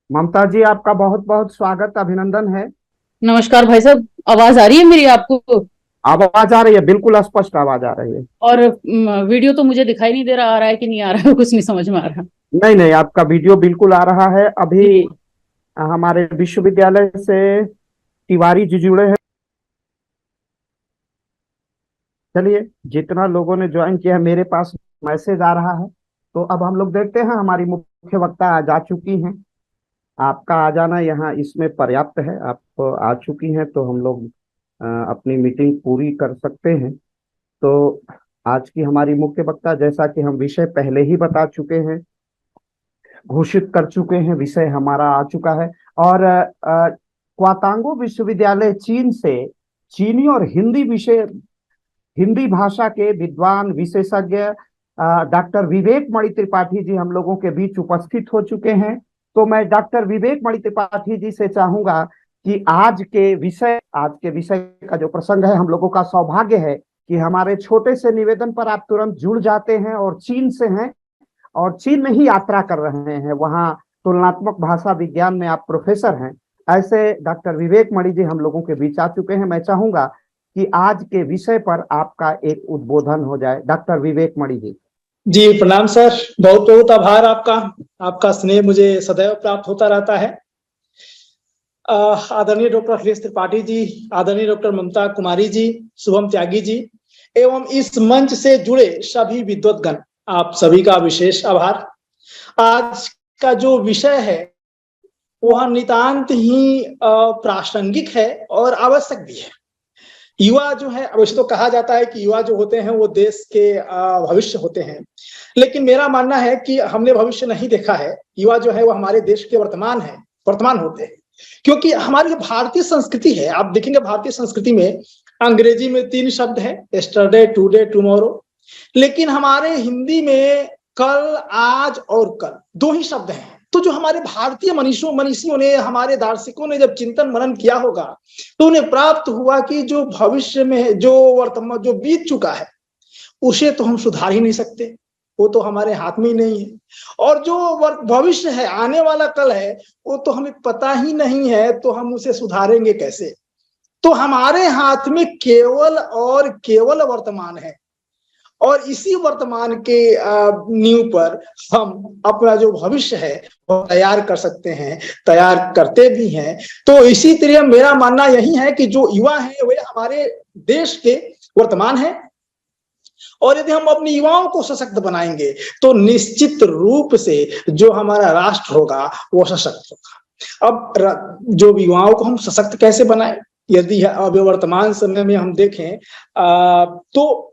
ममता जी, आपका बहुत बहुत स्वागत, अभिनंदन है। नमस्कार भाई साहब। आवाज आ रही है मेरी आपको? आवाज आ रही है, बिल्कुल स्पष्ट आवाज आ रही है। और वीडियो तो मुझे दिखाई नहीं दे रहा, आ रहा है कि नहीं आ रहा है कुछ नहीं समझ में आ रहा। नहीं नहीं, आपका वीडियो बिल्कुल आ रहा है अभी। जी। हमारे विश्वविद्यालय से तिवारी जी जुड़े हैं। चलिए, जितना लोगों ने ज्वाइन किया है, मेरे पास मैसेज आ रहा है। तो अब हम लोग देखते हैं, हमारी मुख्य वक्ता आज आ चुकी हैं। आपका आ जाना यहाँ इसमें पर्याप्त है। आप आ चुकी हैं तो हम लोग अपनी मीटिंग पूरी कर सकते हैं। तो आज की हमारी मुख्य वक्ता, जैसा कि हम विषय पहले ही बता चुके हैं, घोषित कर चुके हैं, विषय हमारा आ चुका है। और क्वातांगो विश्वविद्यालय चीन से चीनी और हिंदी विषय, हिंदी भाषा के विद्वान विशेषज्ञ डॉक्टर विवेक मणि त्रिपाठी जी हम लोगों के बीच उपस्थित हो चुके हैं। तो मैं डॉक्टर विवेक मणि त्रिपाठी जी से चाहूंगा कि आज के विषय का जो प्रसंग है, हम लोगों का सौभाग्य है कि हमारे छोटे से निवेदन पर आप तुरंत जुड़ जाते हैं और चीन से हैं और चीन में ही यात्रा कर रहे हैं। वहाँ तुलनात्मक भाषा विज्ञान में आप प्रोफेसर हैं। ऐसे डॉक्टर विवेक मणि जी हम लोगों के बीच आ चुके हैं। मैं चाहूंगा कि आज के विषय पर आपका एक उद्बोधन हो जाए। डॉक्टर विवेक मणि जी। जी प्रणाम सर। बहुत बहुत आभार आपका। आपका स्नेह मुझे सदैव प्राप्त होता रहता है। आदरणीय डॉक्टर अखिलेश त्रिपाठी जी, आदरणीय डॉक्टर ममता कुमारी जी, शुभम त्यागी जी एवं इस मंच से जुड़े सभी विद्वतगण, आप सभी का विशेष आभार। आज का जो विषय है वह नितांत ही प्रासंगिक है और आवश्यक भी है। युवा जो है, वैसे तो कहा जाता है कि युवा जो होते हैं वो देश के भविष्य होते हैं, लेकिन मेरा मानना है कि हमने भविष्य नहीं देखा है। युवा जो है वो हमारे देश के वर्तमान होते हैं। क्योंकि हमारी जो भारतीय संस्कृति है, आप देखेंगे भारतीय संस्कृति में अंग्रेजी में 3 शब्द है, यस्टरडे, टुडे, टुमारो। लेकिन हमारे हिंदी में कल, आज और कल 2 ही शब्द हैं। तो जो हमारे भारतीय मनीषियों ने, हमारे दार्शनिकों ने जब चिंतन मनन किया होगा तो उन्हें प्राप्त हुआ कि जो भविष्य में जो वर्तमान जो बीत चुका है उसे तो हम सुधार ही नहीं सकते, वो तो हमारे हाथ में ही नहीं है। और जो भविष्य है, आने वाला कल है, वो तो हमें पता ही नहीं है, तो हम उसे सुधारेंगे कैसे? तो हमारे हाथ में केवल और केवल वर्तमान है और इसी वर्तमान के नींव पर हम अपना जो भविष्य है वो तैयार कर सकते हैं, तैयार करते भी हैं। तो इसी तरह मेरा मानना यही है कि जो युवा है वे हमारे देश के वर्तमान है और यदि हम अपने युवाओं को सशक्त बनाएंगे तो निश्चित रूप से जो हमारा राष्ट्र होगा वो सशक्त होगा। अब जो युवाओं को हम सशक्त कैसे बनाए, यदि अब वर्तमान समय में हम देखें तो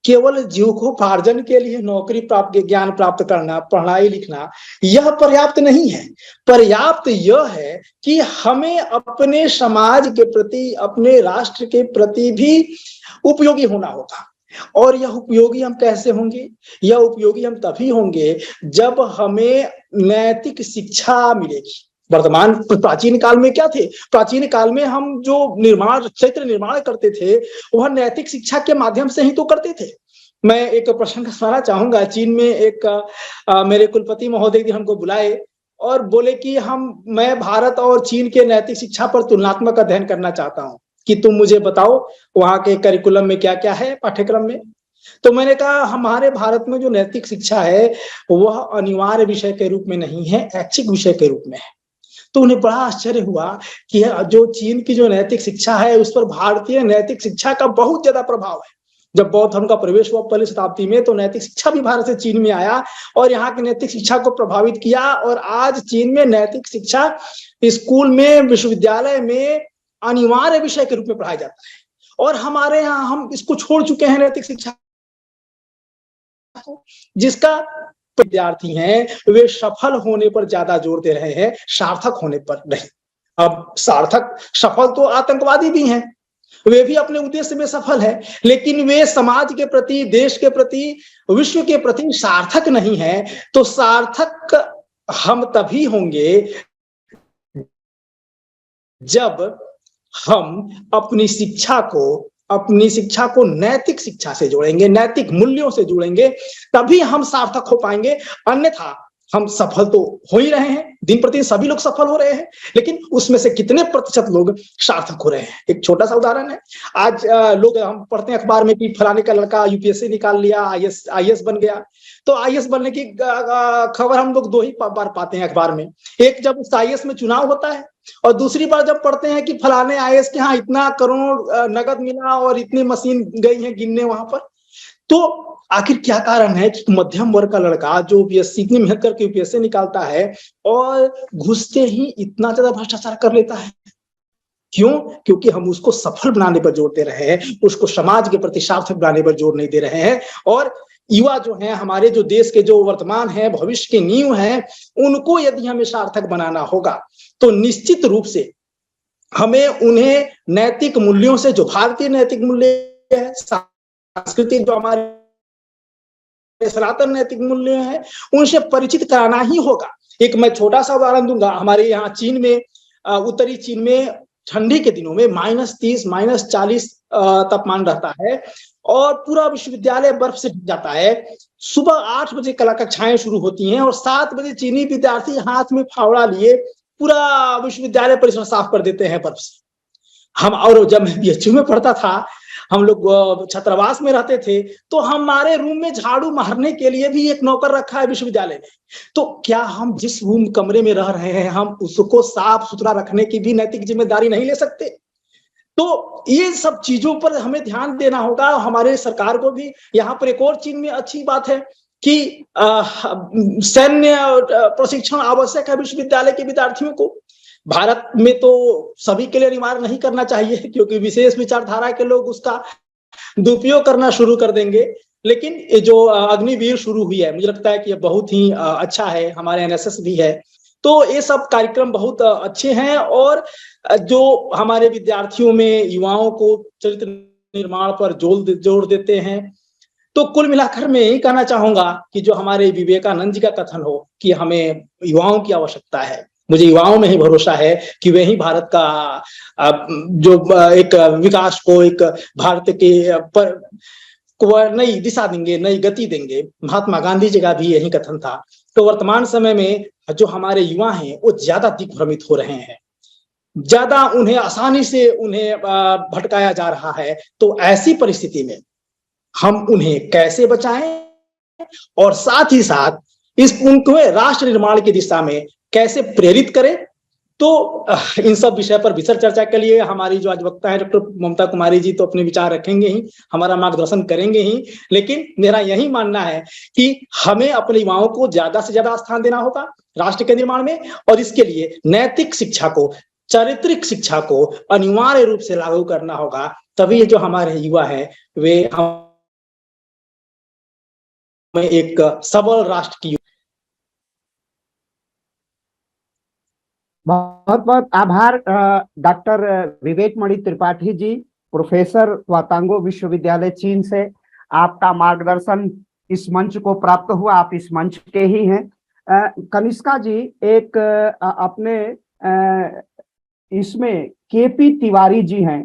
केवल जीविकोपार्जन के लिए नौकरी प्राप्त, ज्ञान प्राप्त करना, पढ़ाई लिखना यह पर्याप्त नहीं है। पर्याप्त यह है कि हमें अपने समाज के प्रति, अपने राष्ट्र के प्रति भी उपयोगी होना होगा। और यह उपयोगी हम कैसे होंगे? यह उपयोगी हम तभी होंगे जब हमें नैतिक शिक्षा मिलेगी। वर्तमान प्राचीन काल में क्या थे? प्राचीन काल में हम जो क्षेत्र निर्माण करते थे वह नैतिक शिक्षा के माध्यम से ही तो करते थे। मैं एक प्रसंग सुनाना चाहूंगा। चीन में एक मेरे कुलपति महोदय जी हमको बुलाए और बोले कि मैं भारत और चीन के नैतिक शिक्षा पर तुलनात्मक अध्ययन करना चाहता हूँ, कि तुम मुझे बताओ वहां के करिकुलम में क्या क्या है, पाठ्यक्रम में। तो मैंने कहा हमारे भारत में जो नैतिक शिक्षा है वह अनिवार्य विषय के रूप में नहीं है, ऐच्छिक विषय के रूप में है। तो उन्हें बड़ा आश्चर्य हुआ कि जो चीन की जो नैतिक शिक्षा है उस पर भारतीय नैतिक शिक्षा का बहुत ज्यादा प्रभाव है। जब बौद्ध धर्म का प्रवेश हुआ पहली शताब्दी में तो नैतिक शिक्षा भी भारत से चीन में आया और यहाँ की नैतिक शिक्षा को प्रभावित किया। और आज चीन में नैतिक शिक्षा स्कूल में, विश्वविद्यालय में अनिवार्य विषय के रूप में पढ़ाया जाता है। और हमारे यहाँ हम इसको छोड़ चुके हैं नैतिक शिक्षा, जिसका विद्यार्थी हैं वे सफल होने पर ज्यादा जोर दे रहे हैं, सार्थक होने पर नहीं। अब सार्थक, सफल तो आतंकवादी भी हैं, वे भी अपने उद्देश्य में सफल है, लेकिन वे समाज के प्रति, देश के प्रति, विश्व के प्रति सार्थक नहीं है। तो सार्थक हम तभी होंगे जब हम अपनी शिक्षा को नैतिक शिक्षा से जोड़ेंगे, नैतिक मूल्यों से जोड़ेंगे, तभी हम सार्थक हो पाएंगे। अन्यथा हम सफल तो हो ही रहे हैं, दिन प्रतिदिन सभी लोग सफल हो रहे हैं, लेकिन उसमें से कितने प्रतिशत लोग सार्थक हो रहे हैं। एक छोटा सा उदाहरण है, आज लोग हम पढ़ते हैं अखबार में कि फलाने का लड़का यूपीएससी निकाल लिया, आईएएस बन गया। तो आईएएस बनने की खबर हम लोग दो ही बार पाते हैं अखबार में। एक जब उस आईएएस में चुनाव होता है, और दूसरी बार जब पढ़ते हैं कि फलाने आईएएस के यहाँ इतना करोड़ नगद मिला और इतनी मशीन गई है गिनने वहां पर। तो आखिर क्या कारण है कि मध्यम वर्ग का लड़का जो यूपीएससी इतनी मेहनत करके यूपीएससी निकालता है और घुसते ही इतना ज्यादा भ्रष्टाचार कर लेता है? क्यों? क्योंकि हम उसको सफल बनाने पर जोर दे रहे हैं, उसको समाज के प्रति सार्थक बनाने पर जोर नहीं दे रहे हैं। और युवा जो हैं, हमारे जो देश के जो वर्तमान है, भविष्य के नींव हैं, उनको यदि हमें सार्थक बनाना होगा तो निश्चित रूप से हमें उन्हें नैतिक मूल्यों से, जो भारतीय नैतिक मूल्य है, सांस्कृतिक जो हमारे सनातन नैतिक मूल्य हैं, उनसे परिचित कराना ही होगा। एक मैं छोटा सा उदाहरण दूंगा, हमारे यहाँ चीन में, उत्तरी चीन में ठंडी के दिनों में -30 -40 तापमान रहता है और पूरा विश्वविद्यालय बर्फ से ढक जाता है। सुबह 8 बजे कला कक्षाएं शुरू होती हैं और 7 बजे चीनी विद्यार्थी हाथ में फावड़ा लिए पूरा विश्वविद्यालय परिसर साफ कर देते हैं बर्फ से। हम, और जब मैं बीएचयू में पढ़ता था, हम लोग छात्रावास में रहते थे, तो हमारे रूम में झाड़ू मारने के लिए भी एक नौकर रखा है विश्वविद्यालय में। तो क्या हम जिस रूम कमरे में रह रहे हैं, हम उसको साफ सुथरा रखने की भी नैतिक जिम्मेदारी नहीं ले सकते? तो ये सब चीजों पर हमें ध्यान देना होगा, हमारे सरकार को भी। यहाँ पर एक और चीन में अच्छी बात है कि सैन्य प्रशिक्षण आवश्यक है विश्वविद्यालय के विद्यार्थियों को। भारत में तो सभी के लिए अनिवार्य नहीं करना चाहिए, क्योंकि विशेष विचारधारा के लोग उसका दुरुपयोग करना शुरू कर देंगे। लेकिन ये जो अग्निवीर शुरू हुई है, मुझे लगता है कि ये बहुत ही अच्छा है। हमारे एनएसएस भी है, तो ये सब कार्यक्रम बहुत अच्छे हैं और जो हमारे विद्यार्थियों में, युवाओं को चरित्र निर्माण पर जोर देते हैं। तो कुल मिलाकर मैं यही कहना चाहूंगा कि जो हमारे विवेकानंद जी का कथन हो कि हमें युवाओं की आवश्यकता है, मुझे युवाओं में ही भरोसा है कि वे ही भारत का जो एक विकास को, एक भारत के को नई दिशा देंगे, नई गति देंगे। महात्मा गांधी जी का भी यही कथन था। तो वर्तमान समय में जो हमारे युवा हैं वो ज्यादा दिग्भ्रमित हो रहे हैं, ज्यादा उन्हें आसानी से उन्हें भटकाया जा रहा है। तो ऐसी परिस्थिति में हम उन्हें कैसे बचाएं और साथ ही साथ उनको राष्ट्र निर्माण की दिशा में कैसे प्रेरित करें, तो इन सब विषय पर विस्तृत चर्चा के लिए हमारी जो आज वक्ता है डॉक्टर ममता कुमारी जी तो अपने विचार रखेंगे ही, हमारा मार्गदर्शन करेंगे ही। लेकिन मेरा यही मानना है कि हमें अपने युवाओं को ज्यादा से ज्यादा स्थान देना होगा राष्ट्र के निर्माण में, और इसके लिए नैतिक शिक्षा को, चारित्रिक शिक्षा को अनिवार्य रूप से लागू करना होगा। तभी जो हमारे युवा है वे हमें एक सबल राष्ट्र की। बहुत बहुत आभार डॉक्टर विवेक मणि त्रिपाठी जी, प्रोफेसर वातांगो विश्वविद्यालय चीन से। आपका मार्गदर्शन इस मंच को प्राप्त हुआ, आप इस मंच के ही हैं। कनिष्का जी, एक अपने इसमें केपी तिवारी जी हैं,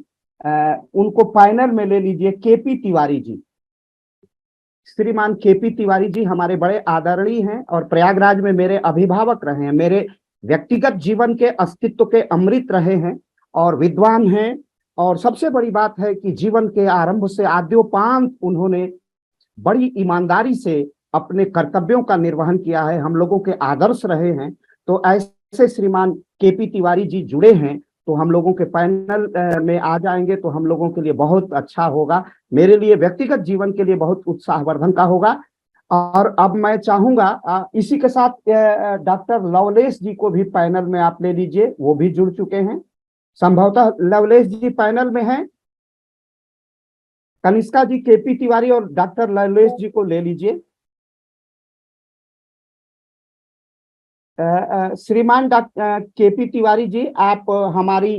उनको पैनल में ले लीजिए। केपी तिवारी जी, श्रीमान केपी तिवारी जी हमारे बड़े आदरणीय हैं और प्रयागराज में मेरे अभिभावक रहे हैं, मेरे व्यक्तिगत जीवन के अस्तित्व के अमृत रहे हैं और विद्वान हैं। और सबसे बड़ी बात है कि जीवन के आरंभ से आद्योपांत उन्होंने बड़ी ईमानदारी से अपने कर्तव्यों का निर्वहन किया है, हम लोगों के आदर्श रहे हैं। तो ऐसे श्रीमान केपी तिवारी जी जुड़े हैं तो हम लोगों के पैनल में आ जाएंगे तो हम लोगों के लिए बहुत अच्छा होगा, मेरे लिए व्यक्तिगत जीवन के लिए बहुत उत्साहवर्धन का होगा। और अब मैं चाहूंगा इसी के साथ डॉक्टर लवलेश जी को भी पैनल में आप ले लीजिए, वो भी जुड़ चुके हैं। संभवतः लवलेश जी पैनल में हैं। कनिष्का जी, केपी तिवारी और डॉक्टर लवलेश जी को ले लीजिए। श्रीमान डॉक्टर केपी तिवारी जी, आप हमारी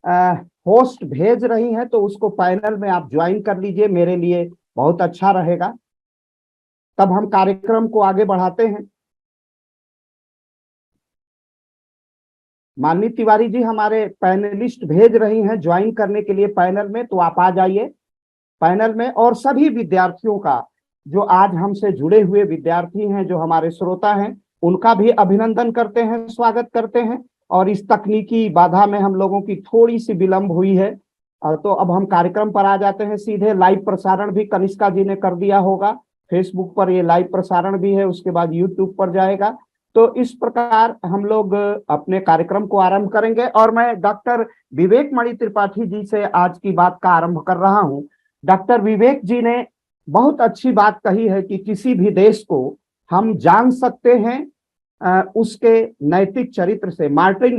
होस्ट भेज रही हैं तो उसको पैनल में आप ज्वाइन कर लीजिए, मेरे लिए बहुत अच्छा रहेगा। तब हम कार्यक्रम को आगे बढ़ाते हैं। माननीय तिवारी जी हमारे पैनलिस्ट भेज रही हैं ज्वाइन करने के लिए पैनल में, तो आप आ जाइए पैनल में। और सभी विद्यार्थियों का, जो आज हमसे जुड़े हुए विद्यार्थी हैं, जो हमारे श्रोता हैं, उनका भी अभिनंदन करते हैं, स्वागत करते हैं। और इस तकनीकी बाधा में हम लोगों की थोड़ी सी विलंब हुई है। तो अब हम कार्यक्रम पर आ जाते हैं सीधे। लाइव प्रसारण भी कनिष्का जी ने कर दिया होगा, फेसबुक पर ये लाइव प्रसारण भी है, उसके बाद यूट्यूब पर जाएगा। तो इस प्रकार हम लोग अपने कार्यक्रम को आरंभ करेंगे और मैं डॉक्टर विवेक मणि त्रिपाठी जी से आज की बात का आरंभ कर रहा हूं। डॉक्टर विवेक जी ने बहुत अच्छी बात कही है कि किसी भी देश को हम जान सकते हैं उसके नैतिक चरित्र से। मार्टिन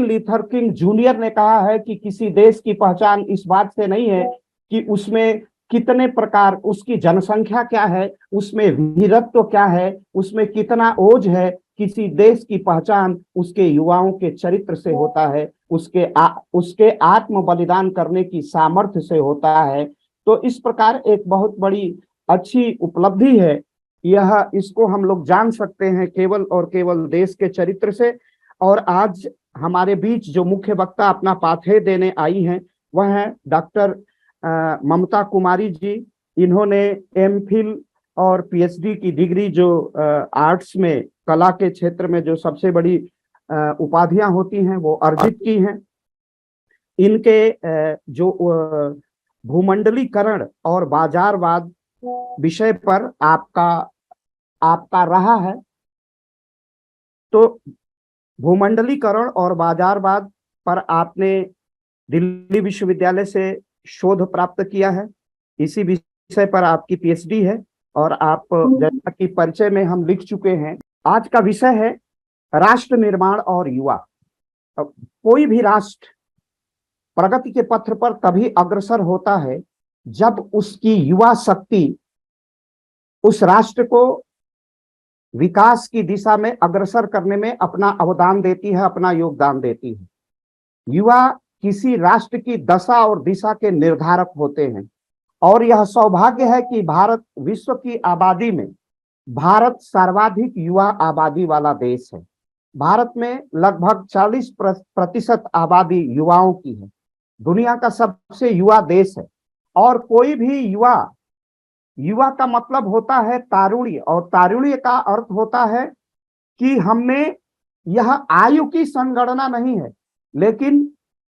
ल्यूथर किंग जूनियर ने कहा है कि किसी देश की पहचान इस बात से नहीं है कि उसमें कितने प्रकार, उसकी जनसंख्या क्या है, उसमें वीरत्व क्या है, उसमें कितना ओज है। किसी देश की पहचान उसके युवाओं के चरित्र से होता है, उसके आत्म बलिदान करने की सामर्थ्य से होता है। तो इस प्रकार एक बहुत बड़ी अच्छी उपलब्धि है यह, इसको हम लोग जान सकते हैं केवल और केवल देश के चरित्र से। और आज हमारे बीच जो मुख्य वक्ता अपना पाथेय देने आई हैं वह है डॉक्टर ममता कुमारी जी। इन्होंने एमफिल और पीएचडी की डिग्री जो आर्ट्स में, कला के क्षेत्र में जो सबसे बड़ी उपाधियां होती हैं वो अर्जित की हैं। इनके जो भूमंडलीकरण और बाजारवाद विषय पर आपका रहा है। तो भूमंडलीकरण और बाजारवाद पर आपने दिल्ली विश्वविद्यालय से शोध प्राप्त किया है। इसी विषय पर आपकी पीएचडी है और आप, जैसा कि परिचय में हम लिख चुके हैं, आज का विषय है राष्ट्र निर्माण और युवा। कोई भी राष्ट्र प्रगति के पथ पर तभी अग्रसर होता है जब उसकी युवा शक्ति उस राष्ट्र को विकास की दिशा में अग्रसर करने में अपना अवदान देती है, अपना योगदान देती है। युवा किसी राष्ट्र की दशा और दिशा के निर्धारक होते हैं और यह सौभाग्य है कि भारत विश्व की आबादी में भारत सर्वाधिक युवा आबादी वाला देश है। भारत में लगभग 40% आबादी युवाओं की है। दुनिया का सबसे युवा देश है। और कोई भी युवा का मतलब होता है तारुण्य, और तारुण्य का अर्थ होता है कि हमने, यह आयु की संगणना नहीं है, लेकिन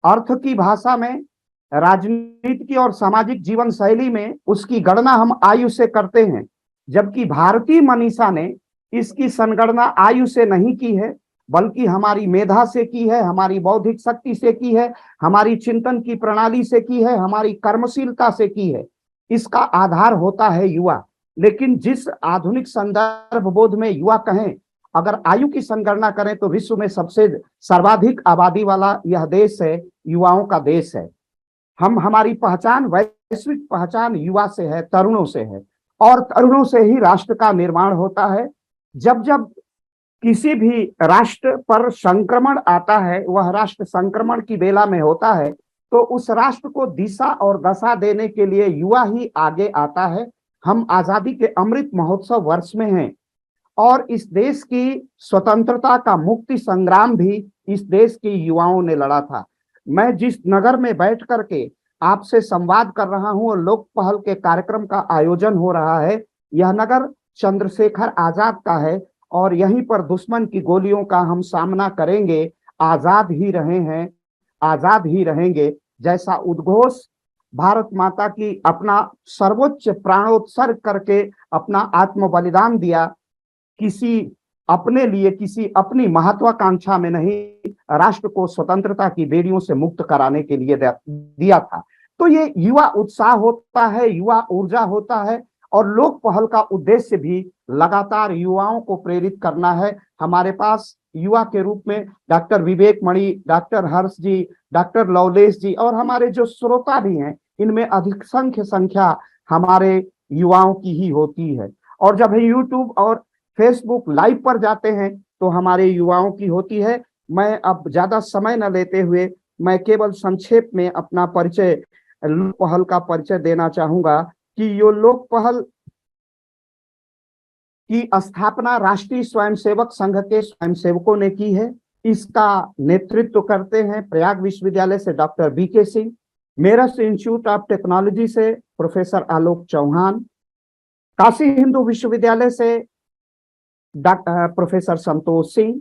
अर्थ की भाषा में, राजनीति और सामाजिक जीवन शैली में उसकी गणना हम आयु से करते हैं। जबकि भारतीय मनीषा ने इसकी संगणना आयु से नहीं की है, बल्कि हमारी मेधा से की है, हमारी बौद्धिक शक्ति से की है, हमारी चिंतन की प्रणाली से की है, हमारी कर्मशीलता से की है। इसका आधार होता है युवा। लेकिन जिस आधुनिक संदर्भ बोध में युवा कहें, अगर आयु की संगणना करें तो विश्व में सबसे सर्वाधिक आबादी वाला यह देश है, युवाओं का देश है। हमारी पहचान, वैश्विक पहचान युवा से है, तरुणों से है। और तरुणों से ही राष्ट्र का निर्माण होता है। जब जब किसी भी राष्ट्र पर संक्रमण आता है, वह राष्ट्र संक्रमण की बेला में होता है, तो उस राष्ट्र को दिशा और दशा देने के लिए युवा ही आगे आता है। हम आजादी के अमृत महोत्सव वर्ष में हैं और इस देश की स्वतंत्रता का मुक्ति संग्राम भी इस देश के युवाओं ने लड़ा था। मैं जिस नगर में बैठ करके आपसे संवाद कर रहा हूं और लोक पहल के कार्यक्रम का आयोजन हो रहा है, यह नगर चंद्रशेखर आजाद का है और यहीं पर दुश्मन की गोलियों का हम सामना करेंगे। आजाद ही रहे हैं, आजाद ही रहेंगे, जैसा उद्घोष भारत माता की अपना सर्वोच्च प्राणोत्सर्ग करके अपना आत्म बलिदान दिया, किसी अपने लिए, किसी अपनी महत्वाकांक्षा में नहीं, राष्ट्र को स्वतंत्रता की बेड़ियों से मुक्त कराने के लिए दिया था। तो ये युवा उत्साह होता है, युवा ऊर्जा होता है। और लोक पहल का उद्देश्य भी लगातार युवाओं को प्रेरित करना है। हमारे पास युवा के रूप में डॉक्टर विवेक मणि, डॉक्टर हर्ष जी, डॉक्टर लवलेश जी और हमारे जो श्रोता भी हैं, इनमें अधिक संख्या हमारे युवाओं की ही होती है। और जब हम यूट्यूब और फेसबुक लाइव पर जाते हैं तो हमारे युवाओं की होती है। मैं अब ज्यादा समय न लेते हुए मैं केवल संक्षेप में अपना परिचय, लोक पहल का परिचय देना चाहूंगा कि यो लोक पहल की स्थापना राष्ट्रीय स्वयंसेवक संघ के स्वयंसेवकों ने की है। इसका नेतृत्व करते हैं प्रयाग विश्वविद्यालय से doctor BK Singh, Meerut institute of technology से प्रोफेसर आलोक चौहान, काशी हिंदू विश्वविद्यालय से प्रोफेसर संतोष सिंह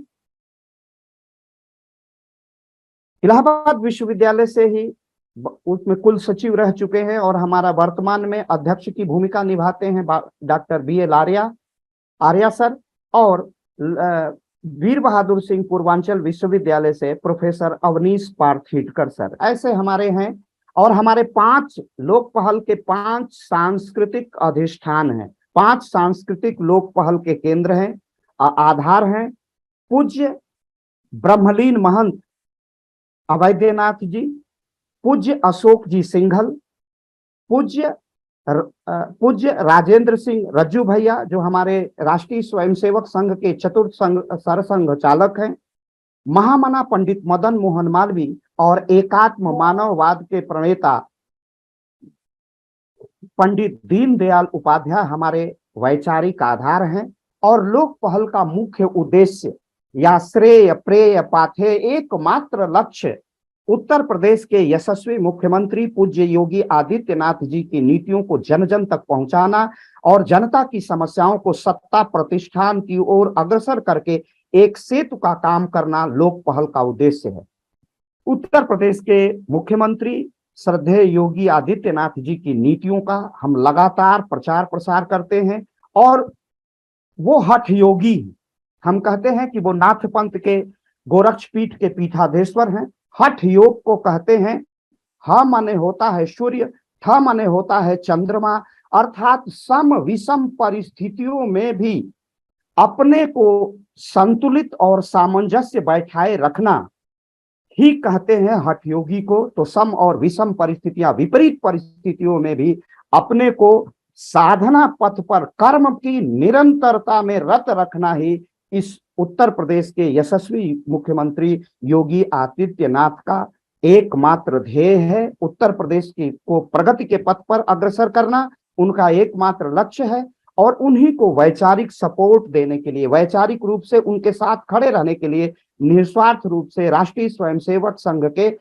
इलाहाबाद विश्वविद्यालय से ही उसमें कुल सचिव रह चुके हैं और हमारा वर्तमान में अध्यक्ष की भूमिका निभाते हैं डॉक्टर BL आर्या सर। और वीर बहादुर सिंह पूर्वांचल विश्वविद्यालय से प्रोफेसर अवनीश पार्थीडकर सर, ऐसे हमारे हैं। और हमारे 5 लोक पहल के 5 सांस्कृतिक अधिष्ठान हैं, 5 सांस्कृतिक लोक पहल के केंद्र हैं, आधार हैं। पूज्य ब्रह्मलीन महंत अवैद्यनाथ जी, पूज्य अशोक जी सिंघल, पूज्य राजेंद्र सिंह रज्जू भैया जो हमारे राष्ट्रीय स्वयंसेवक संघ के चतुर्थ सरसंघ चालक हैं, महामना पंडित मदन मोहन मालवीय और एकात्म मानववाद के प्रणेता पंडित दीनदयाल उपाध्याय हमारे वैचारिक आधार हैं। और लोक पहल का मुख्य उद्देश्य या श्रेय प्रेय पाथेय एकमात्र लक्ष्य उत्तर प्रदेश के यशस्वी मुख्यमंत्री पूज्य योगी आदित्यनाथ जी की नीतियों को जन जन तक पहुंचाना और जनता की समस्याओं को सत्ता प्रतिष्ठान की ओर अग्रसर करके एक सेतु का काम करना लोक पहल का उद्देश्य है। उत्तर प्रदेश के मुख्यमंत्री श्रद्धेय योगी आदित्यनाथ जी की नीतियों का हम लगातार प्रचार प्रसार करते हैं और वो हठ योगी, हम कहते हैं कि वो नाथ पंथ के गोरक्षपीठ के पीठाधीश्वर हैं। हठ योग को कहते हैं, ह माने होता है सूर्य, ठ माने होता है चंद्रमा, अर्थात सम विषम परिस्थितियों में भी अपने को संतुलित और सामंजस्य बैठाए रखना ही कहते हैं हठ योगी को। तो सम और विषम परिस्थितियां, विपरीत परिस्थितियों में भी अपने को साधना पथ पर कर्म की निरंतरता में रत रखना ही इस उत्तर प्रदेश के यशस्वी मुख्यमंत्री योगी आदित्यनाथ का एकमात्र ध्येय है। उत्तर प्रदेश की को प्रगति के पथ पर अग्रसर करना उनका एकमात्र लक्ष्य है और उन्हीं को वैचारिक सपोर्ट देने के लिए, वैचारिक रूप से उनके साथ खड़े रहने के लिए निस्वार्थ रूप से राष्ट्रीय स्वयंसेवक संघ के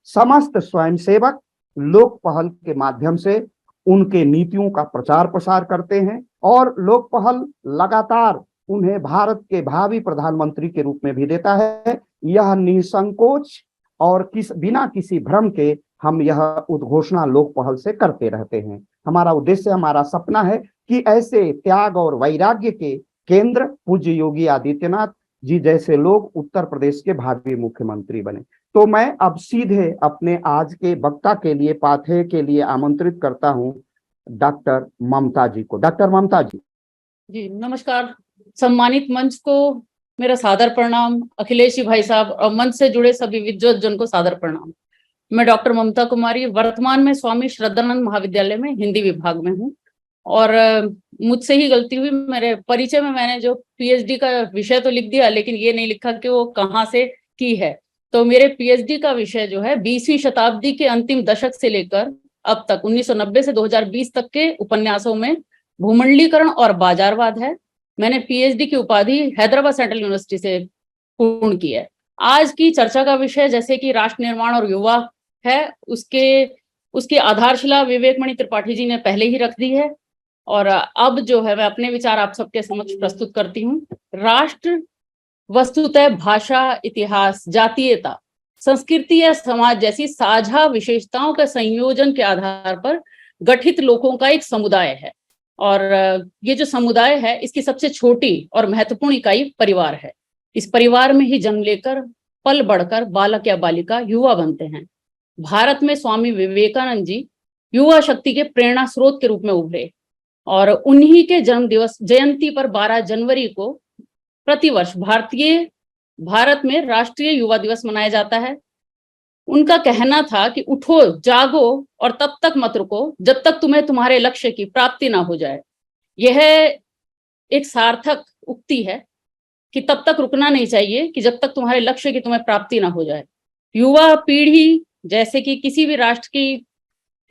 समस्त स्वयंसेवक लोक पहल के माध्यम से उनके नीतियों का प्रचार प्रसार करते हैं। और लोक पहल लगातार उन्हें भारत के भावी प्रधानमंत्री के रूप में भी देता है। यह निसंकोच और बिना किसी भ्रम के हम यह उद्घोषणा लोक पहल से करते रहते हैं। हमारा उद्देश्य, हमारा सपना है कि ऐसे त्याग और वैराग्य के केंद्र पूज्य योगी आदित्यनाथ जी जैसे लोग उत्तर प्रदेश के भावी मुख्यमंत्री बने। तो मैं अब सीधे अपने आज के वक्ता के लिए, पाथेय के लिए आमंत्रित करता हूं डॉक्टर ममता जी को। डॉक्टर ममता जी। जी नमस्कार। सम्मानित मंच को मेरा सादर प्रणाम, अखिलेश जी भाई साहब और मंच से जुड़े सभी विद्वत जन को सादर प्रणाम। मैं डॉक्टर ममता कुमारी वर्तमान में स्वामी श्रद्धानंद महाविद्यालय में हिंदी विभाग में हूँ। और मुझसे ही गलती हुई, मेरे परिचय में मैंने जो PhD का विषय तो लिख दिया लेकिन ये नहीं लिखा कि वो कहाँ से की है। तो मेरे PhD का विषय जो है 20वीं शताब्दी के अंतिम दशक से लेकर अब तक 1990 से 2020 तक के उपन्यासों में भूमंडलीकरण और बाजारवाद है। मैंने PhD की उपाधि हैदराबाद सेंट्रल यूनिवर्सिटी से पूर्ण की है। आज की चर्चा का विषय जैसे कि राष्ट्र निर्माण और युवा है, उसकी आधारशिला विवेकमणि त्रिपाठी जी ने पहले ही रख दी है। और अब जो है मैं अपने विचार आप सबके समक्ष प्रस्तुत करती हूँ। राष्ट्र वस्तुतः भाषा, इतिहास, जातीयता, संस्कृति या समाज जैसी साझा विशेषताओं के संयोजन के आधार पर गठित लोगों का एक समुदाय है। और ये जो समुदाय है इसकी सबसे छोटी और महत्वपूर्ण इकाई परिवार है। इस परिवार में ही जन्म लेकर पल बढ़कर बालक या बालिका युवा बनते हैं। भारत में स्वामी विवेकानंद जी युवा शक्ति के प्रेरणा स्रोत के रूप में उभरे और उन्हीं के जन्म दिवस जयंती पर 12 जनवरी को प्रतिवर्ष भारत में राष्ट्रीय युवा दिवस मनाया जाता है। उनका कहना था कि उठो, जागो और तब तक मत रुको जब तक तुम्हें तुम्हारे लक्ष्य की प्राप्ति ना हो जाए। यह एक सार्थक उक्ति है कि तब तक रुकना नहीं चाहिए कि जब तक तुम्हारे लक्ष्य की तुम्हें प्राप्ति ना हो जाए। युवा पीढ़ी जैसे कि किसी भी राष्ट्र की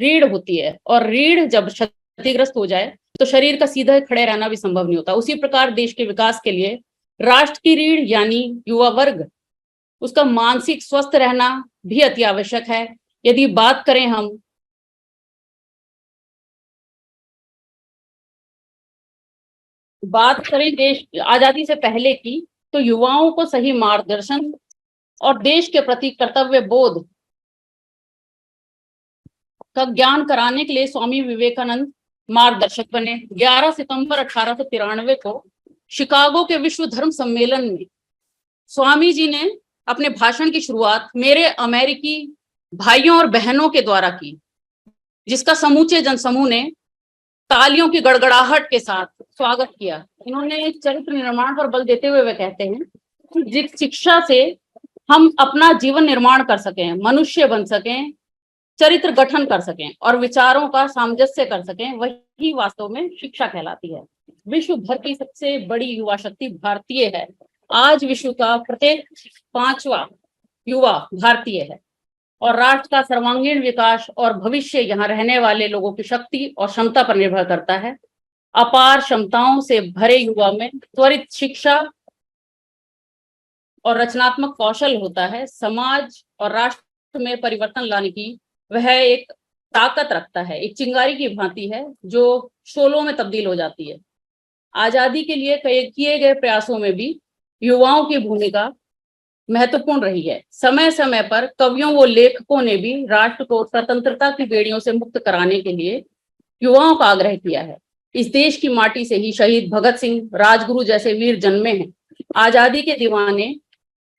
रीढ़ होती है और रीढ़ जब क्षतिग्रस्त हो जाए तो शरीर का सीधा खड़े रहना भी संभव नहीं होता। उसी प्रकार देश के विकास के लिए राष्ट्र की रीढ़ यानी युवा वर्ग, उसका मानसिक स्वस्थ रहना भी अति आवश्यक है। यदि बात करें हम बात करें देश आजादी से पहले की, तो युवाओं को सही मार्गदर्शन और देश के प्रति कर्तव्य बोध का ज्ञान कराने के लिए स्वामी विवेकानंद मार्गदर्शक बने। 11 सितंबर 1893 को शिकागो के विश्व धर्म सम्मेलन में स्वामी जी ने अपने भाषण की शुरुआत मेरे अमेरिकी भाइयों और बहनों के द्वारा की, जिसका समूचे जनसमूह ने तालियों की गड़गड़ाहट के साथ स्वागत किया। इन्होंने चरित्र निर्माण पर बल देते हुए वे कहते हैं कि जिस शिक्षा से हम अपना जीवन निर्माण कर सकें, मनुष्य बन सकें, चरित्र गठन कर सकें और विचारों का सामंजस्य कर सकें, वही वास्तव में शिक्षा कहलाती है। विश्व भर की सबसे बड़ी युवा शक्ति भारतीय है। आज विश्व का प्रत्येक 5वां युवा भारतीय है और राष्ट्र का सर्वांगीण विकास और भविष्य यहाँ रहने वाले लोगों की शक्ति और क्षमता पर निर्भर करता है। अपार क्षमताओं से भरे युवा में त्वरित शिक्षा और रचनात्मक कौशल होता है। समाज और राष्ट्र में परिवर्तन लाने की वह एक ताकत रखता है, एक चिंगारी की भांति है जो शोलों में तब्दील हो जाती है। आजादी के लिए किए गए प्रयासों में भी युवाओं की भूमिका महत्वपूर्ण रही है। समय समय पर कवियों व लेखकों ने भी राष्ट्र को स्वतंत्रता की बेड़ियों से मुक्त कराने के लिए युवाओं का आग्रह किया है। इस देश की माटी से ही शहीद भगत सिंह, राजगुरु जैसे वीर जन्मे हैं। आजादी के दीवाने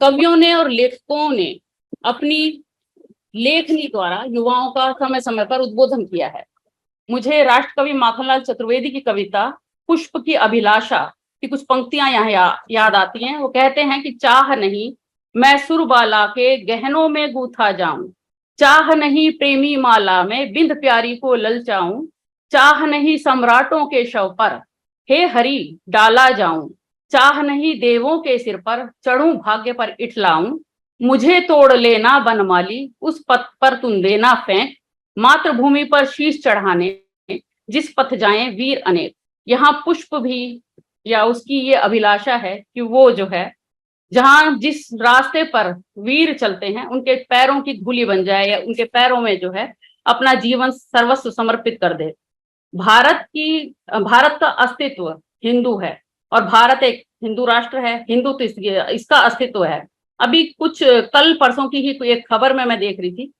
कवियों ने और लेखकों ने अपनी लेखनी द्वारा युवाओं का समय समय पर उद्बोधन किया है। मुझे राष्ट्रकवि माखनलाल चतुर्वेदी की कविता पुष्प की अभिलाषा की कुछ पंक्तियां यहाँ याद आती हैं। वो कहते हैं कि चाह नहीं मैं सुरबाला के गहनों में गूथा जाऊं, चाह नहीं प्रेमी माला में बिंद प्यारी को ललचाऊं, चाह नहीं सम्राटों के शव पर हे हरि डाला जाऊं, चाह नहीं देवों के सिर पर चढ़ूं भाग्य पर इठलाऊं, मुझे तोड़ लेना बनमाली उस पथ पर तुम देना फेंक, मातृभूमि पर शीश चढ़ाने जिस पथ जाएं वीर अनेक। यहाँ पुष्प भी या उसकी ये अभिलाषा है कि वो जो है जहां जिस रास्ते पर वीर चलते हैं उनके पैरों की धूली बन जाए या उनके पैरों में जो है अपना जीवन सर्वस्व समर्पित कर दे। भारत का अस्तित्व हिंदू है और भारत एक हिंदू राष्ट्र है। हिंदू तो इसका अस्तित्व है। अभी कुछ कल परसों की ही एक खबर में मैं देख रही थी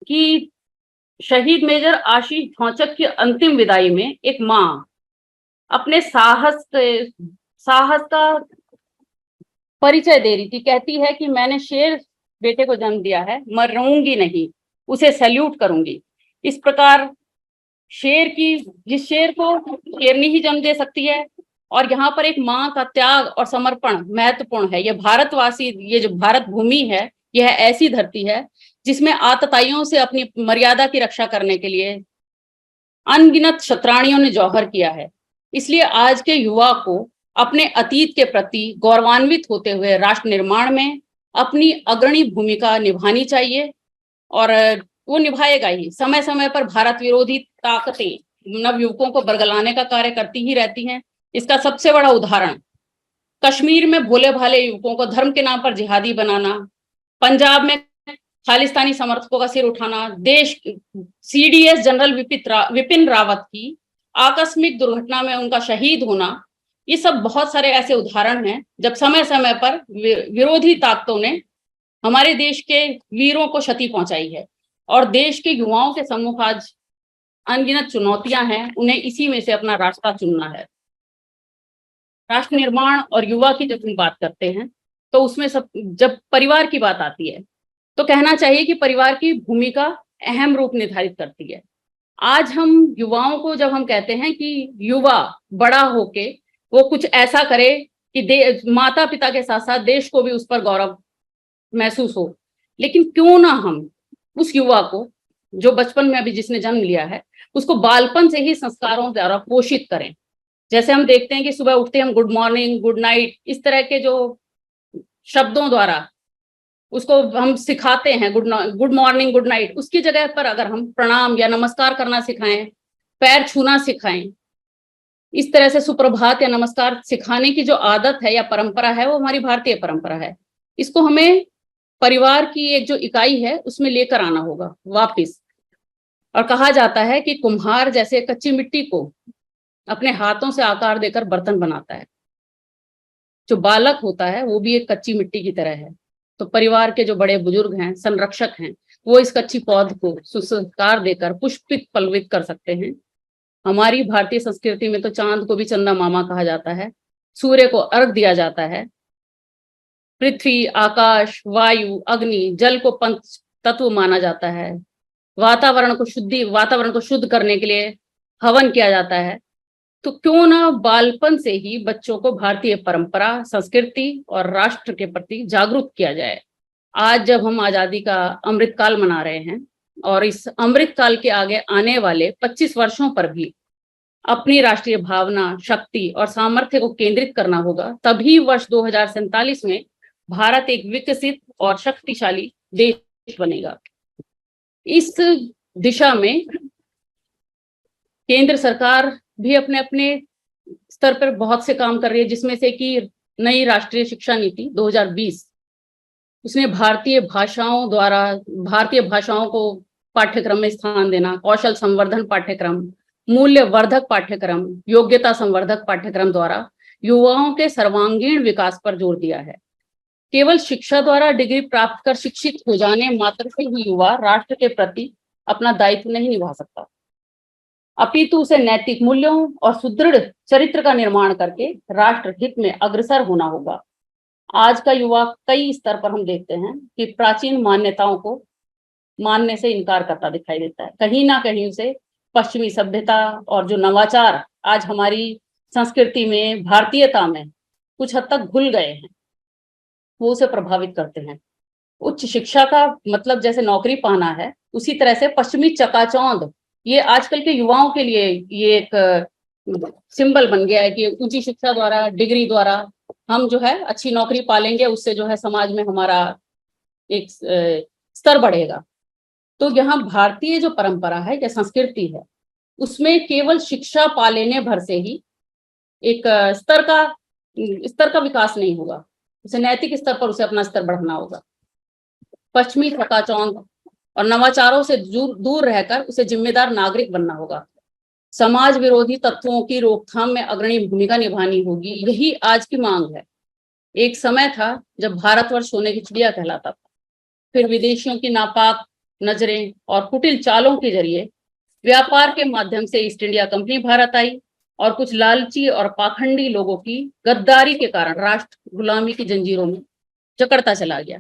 कि शहीद मेजर आशीष ढौंचक की अंतिम विदाई में एक माँ अपने साहस का परिचय दे रही थी। कहती है कि मैंने शेर बेटे को जन्म दिया है, मरूंगी नहीं, उसे सैल्यूट करूंगी। इस प्रकार जिस शेर को शेरनी ही जन्म दे सकती है और यहाँ पर एक माँ का त्याग और समर्पण महत्वपूर्ण है। ये भारतवासी, ये जो भारत भूमि है, यह ऐसी धरती है जिसमें आतताइयों से अपनी मर्यादा की रक्षा करने के लिए अनगिनत शतरानियों ने जौहर किया है। इसलिए आज के युवा को अपने अतीत के प्रति गौरवान्वित होते हुए राष्ट्र निर्माण में अपनी अग्रणी भूमिका निभानी चाहिए और वो निभाएगा ही। समय समय पर भारत विरोधी ताकतें नवयुवकों को बरगलाने का कार्य करती ही रहती हैं। इसका सबसे बड़ा उदाहरण कश्मीर में भोले भाले युवकों को धर्म के नाम पर जिहादी बनाना, पंजाब में खालिस्तानी समर्थकों का सिर उठाना, देश CDS जनरल विपिन रावत की आकस्मिक दुर्घटना में उनका शहीद होना, ये सब बहुत सारे ऐसे उदाहरण हैं जब समय समय पर विरोधी ताकतों ने हमारे देश के वीरों को क्षति पहुंचाई है। और देश के युवाओं के सम्मुख आज अनगिनत चुनौतियां हैं, उन्हें इसी में से अपना रास्ता चुनना है। राष्ट्र निर्माण और युवा की जब हम बात करते हैं तो उसमें जब परिवार की बात आती है तो कहना चाहिए कि परिवार की भूमिका अहम रूप निर्धारित करती है। आज हम युवाओं को जब हम कहते हैं कि युवा बड़ा होके वो कुछ ऐसा करे कि माता पिता के साथ साथ देश को भी उस पर गौरव महसूस हो, लेकिन क्यों ना हम उस युवा को जो बचपन में अभी जिसने जन्म लिया है उसको बालपन से ही संस्कारों द्वारा पोषित करें। जैसे हम देखते हैं कि सुबह उठते हम गुड मॉर्निंग, गुड नाइट, इस तरह के जो शब्दों द्वारा उसको हम सिखाते हैं, गुड मॉर्निंग, गुड नाइट, उसकी जगह पर अगर हम प्रणाम या नमस्कार करना सिखाएं, पैर छूना सिखाएं, इस तरह से सुप्रभात या नमस्कार सिखाने की जो आदत है या परंपरा है वो हमारी भारतीय परंपरा है। इसको हमें परिवार की एक जो इकाई है उसमें लेकर आना होगा वापिस। और कहा जाता है कि कुम्हार जैसे कच्ची मिट्टी को अपने हाथों से आकार देकर बर्तन बनाता है। जो बालक होता है वो भी एक कच्ची मिट्टी की तरह है। तो परिवार के जो बड़े बुजुर्ग हैं, संरक्षक हैं, वो इस कच्ची पौध को सुसंस्कार देकर पुष्पित पल्लवित कर सकते हैं। हमारी भारतीय संस्कृति में तो चांद को भी चंदा मामा कहा जाता है, सूर्य को अर्घ दिया जाता है, पृथ्वी, आकाश, वायु, अग्नि, जल को पंच तत्व माना जाता है, वातावरण को शुद्ध करने के लिए हवन किया जाता है। तो क्यों ना बालपन से ही बच्चों को भारतीय परंपरा, संस्कृति और राष्ट्र के प्रति जागरूक किया जाए। आज जब हम आजादी का अमृत काल मना रहे हैं और इस अमृत काल के आगे आने वाले 25 वर्षों पर भी अपनी राष्ट्रीय भावना, शक्ति और सामर्थ्य को केंद्रित करना होगा, तभी वर्ष 2047 में भारत एक विकसित और शक्तिशाली देश बनेगा। इस दिशा में केंद्र सरकार भी अपने अपने स्तर पर बहुत से काम कर रही है, जिसमें से कि नई राष्ट्रीय शिक्षा नीति 2020, उसने भारतीय भाषाओं को पाठ्यक्रम में स्थान देना, कौशल संवर्धन पाठ्यक्रम, मूल्यवर्धक पाठ्यक्रम, योग्यता संवर्धक पाठ्यक्रम द्वारा युवाओं के सर्वांगीण विकास पर जोर दिया है। केवल शिक्षा द्वारा डिग्री प्राप्त कर शिक्षित हो जाने मात्र से ही युवा राष्ट्र के प्रति अपना दायित्व नहीं निभा सकता, अपितु उसे नैतिक मूल्यों और सुदृढ़ चरित्र का निर्माण करके राष्ट्र हित में अग्रसर होना होगा। आज का युवा कई स्तर पर हम देखते हैं कि प्राचीन मान्यताओं को मानने से इनकार करता दिखाई देता है। कहीं ना कहीं उसे पश्चिमी सभ्यता और जो नवाचार आज हमारी संस्कृति में, भारतीयता में कुछ हद तक घुल गए हैं, वो उसे प्रभावित करते हैं। उच्च शिक्षा का मतलब जैसे नौकरी पाना है, उसी तरह से पश्चिमी चकाचौंध ये आजकल के युवाओं के लिए ये एक सिंबल बन गया है कि ऊंची शिक्षा द्वारा, डिग्री द्वारा हम जो है अच्छी नौकरी पालेंगे, उससे जो है समाज में हमारा एक स्तर बढ़ेगा। तो यहाँ भारतीय जो परंपरा है या संस्कृति है, उसमें केवल शिक्षा पा लेने भर से ही एक स्तर का विकास नहीं होगा, उसे नैतिक स्तर पर उसे अपना स्तर बढ़ाना होगा। पश्चिमी चकाचौंध और नवाचारों से दूर रहकर उसे जिम्मेदार नागरिक बनना होगा। समाज विरोधी तत्वों की रोकथाम में अग्रणी भूमिका निभानी होगी, यही आज की मांग है। एक समय था जब भारतवर्ष सोने की चिड़िया कहलाता था, फिर विदेशियों की नापाक नजरें और कुटिल चालों के जरिए व्यापार के माध्यम से ईस्ट इंडिया कंपनी भारत आई और कुछ लालची और पाखंडी लोगों की गद्दारी के कारण राष्ट्र गुलामी की जंजीरों में जकड़ता चला गया।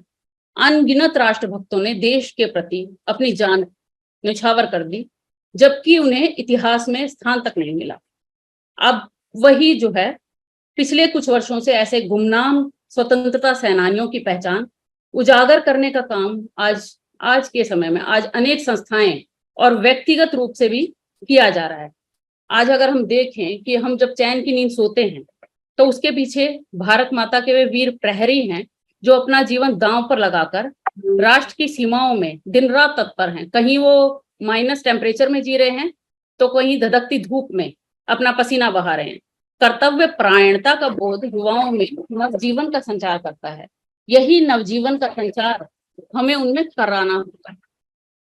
अनगिनत राष्ट्रभक्तों ने देश के प्रति अपनी जान न्यौछावर कर दी, जबकि उन्हें इतिहास में स्थान तक नहीं मिला। अब वही जो है पिछले कुछ वर्षों से ऐसे गुमनाम स्वतंत्रता सेनानियों की पहचान उजागर करने का काम आज के समय में आज अनेक संस्थाएं और व्यक्तिगत रूप से भी किया जा रहा है। आज अगर हम देखें कि हम जब चैन की नींद सोते हैं तो उसके पीछे भारत माता के वे वीर प्रहरी हैं जो अपना जीवन दांव पर लगाकर राष्ट्र की सीमाओं में दिन रात तत्पर हैं। कहीं वो माइनस टेम्परेचर में जी रहे हैं तो कहीं धधकती धूप में अपना पसीना बहा रहे हैं। कर्तव्य परायणता का बोध युवाओं में नवजीवन का संचार करता है। यही नवजीवन का संचार हमें उनमें कराना होगा।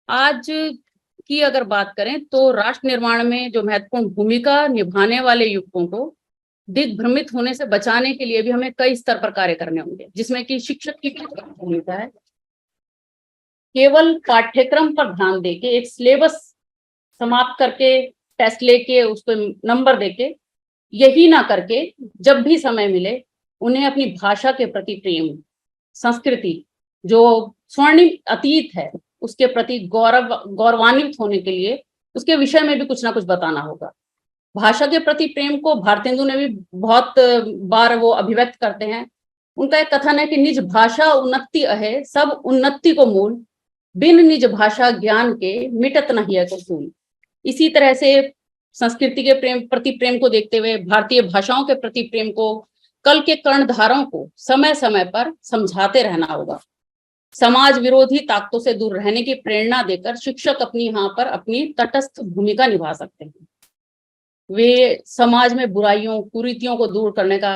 आज की अगर बात करें तो राष्ट्र निर्माण में जो महत्वपूर्ण भूमिका निभाने वाले युवकों को दिग्भ्रमित होने से बचाने के लिए भी हमें कई स्तर पर कार्य करने होंगे, जिसमें कि शिक्षक की भूमिका है। केवल पाठ्यक्रम पर ध्यान देके, एक सिलेबस समाप्त करके, टेस्ट लेके, उसको नंबर देके, यही ना करके जब भी समय मिले उन्हें अपनी भाषा के प्रति प्रेम, संस्कृति जो स्वर्णिम अतीत है उसके प्रति गौरवान्वित होने के लिए उसके विषय में भी कुछ ना कुछ बताना होगा। भाषा के प्रति प्रेम को भारतेंदु ने भी बहुत बार वो अभिव्यक्त करते हैं। उनका एक कथन है कि निज भाषा उन्नति अहे, सब उन्नति को मूल, बिन निज भाषा ज्ञान के मिटत नहीं है सूल। इसी तरह से संस्कृति के प्रति प्रेम को देखते हुए भारतीय भाषाओं के प्रति प्रेम को, कल के कर्णधारों को समय समय पर समझाते रहना होगा। समाज विरोधी ताकतों से दूर रहने की प्रेरणा देकर शिक्षक यहाँ पर अपनी तटस्थ भूमिका निभा सकते हैं। वे समाज में बुराइयों, कुरीतियों को दूर करने का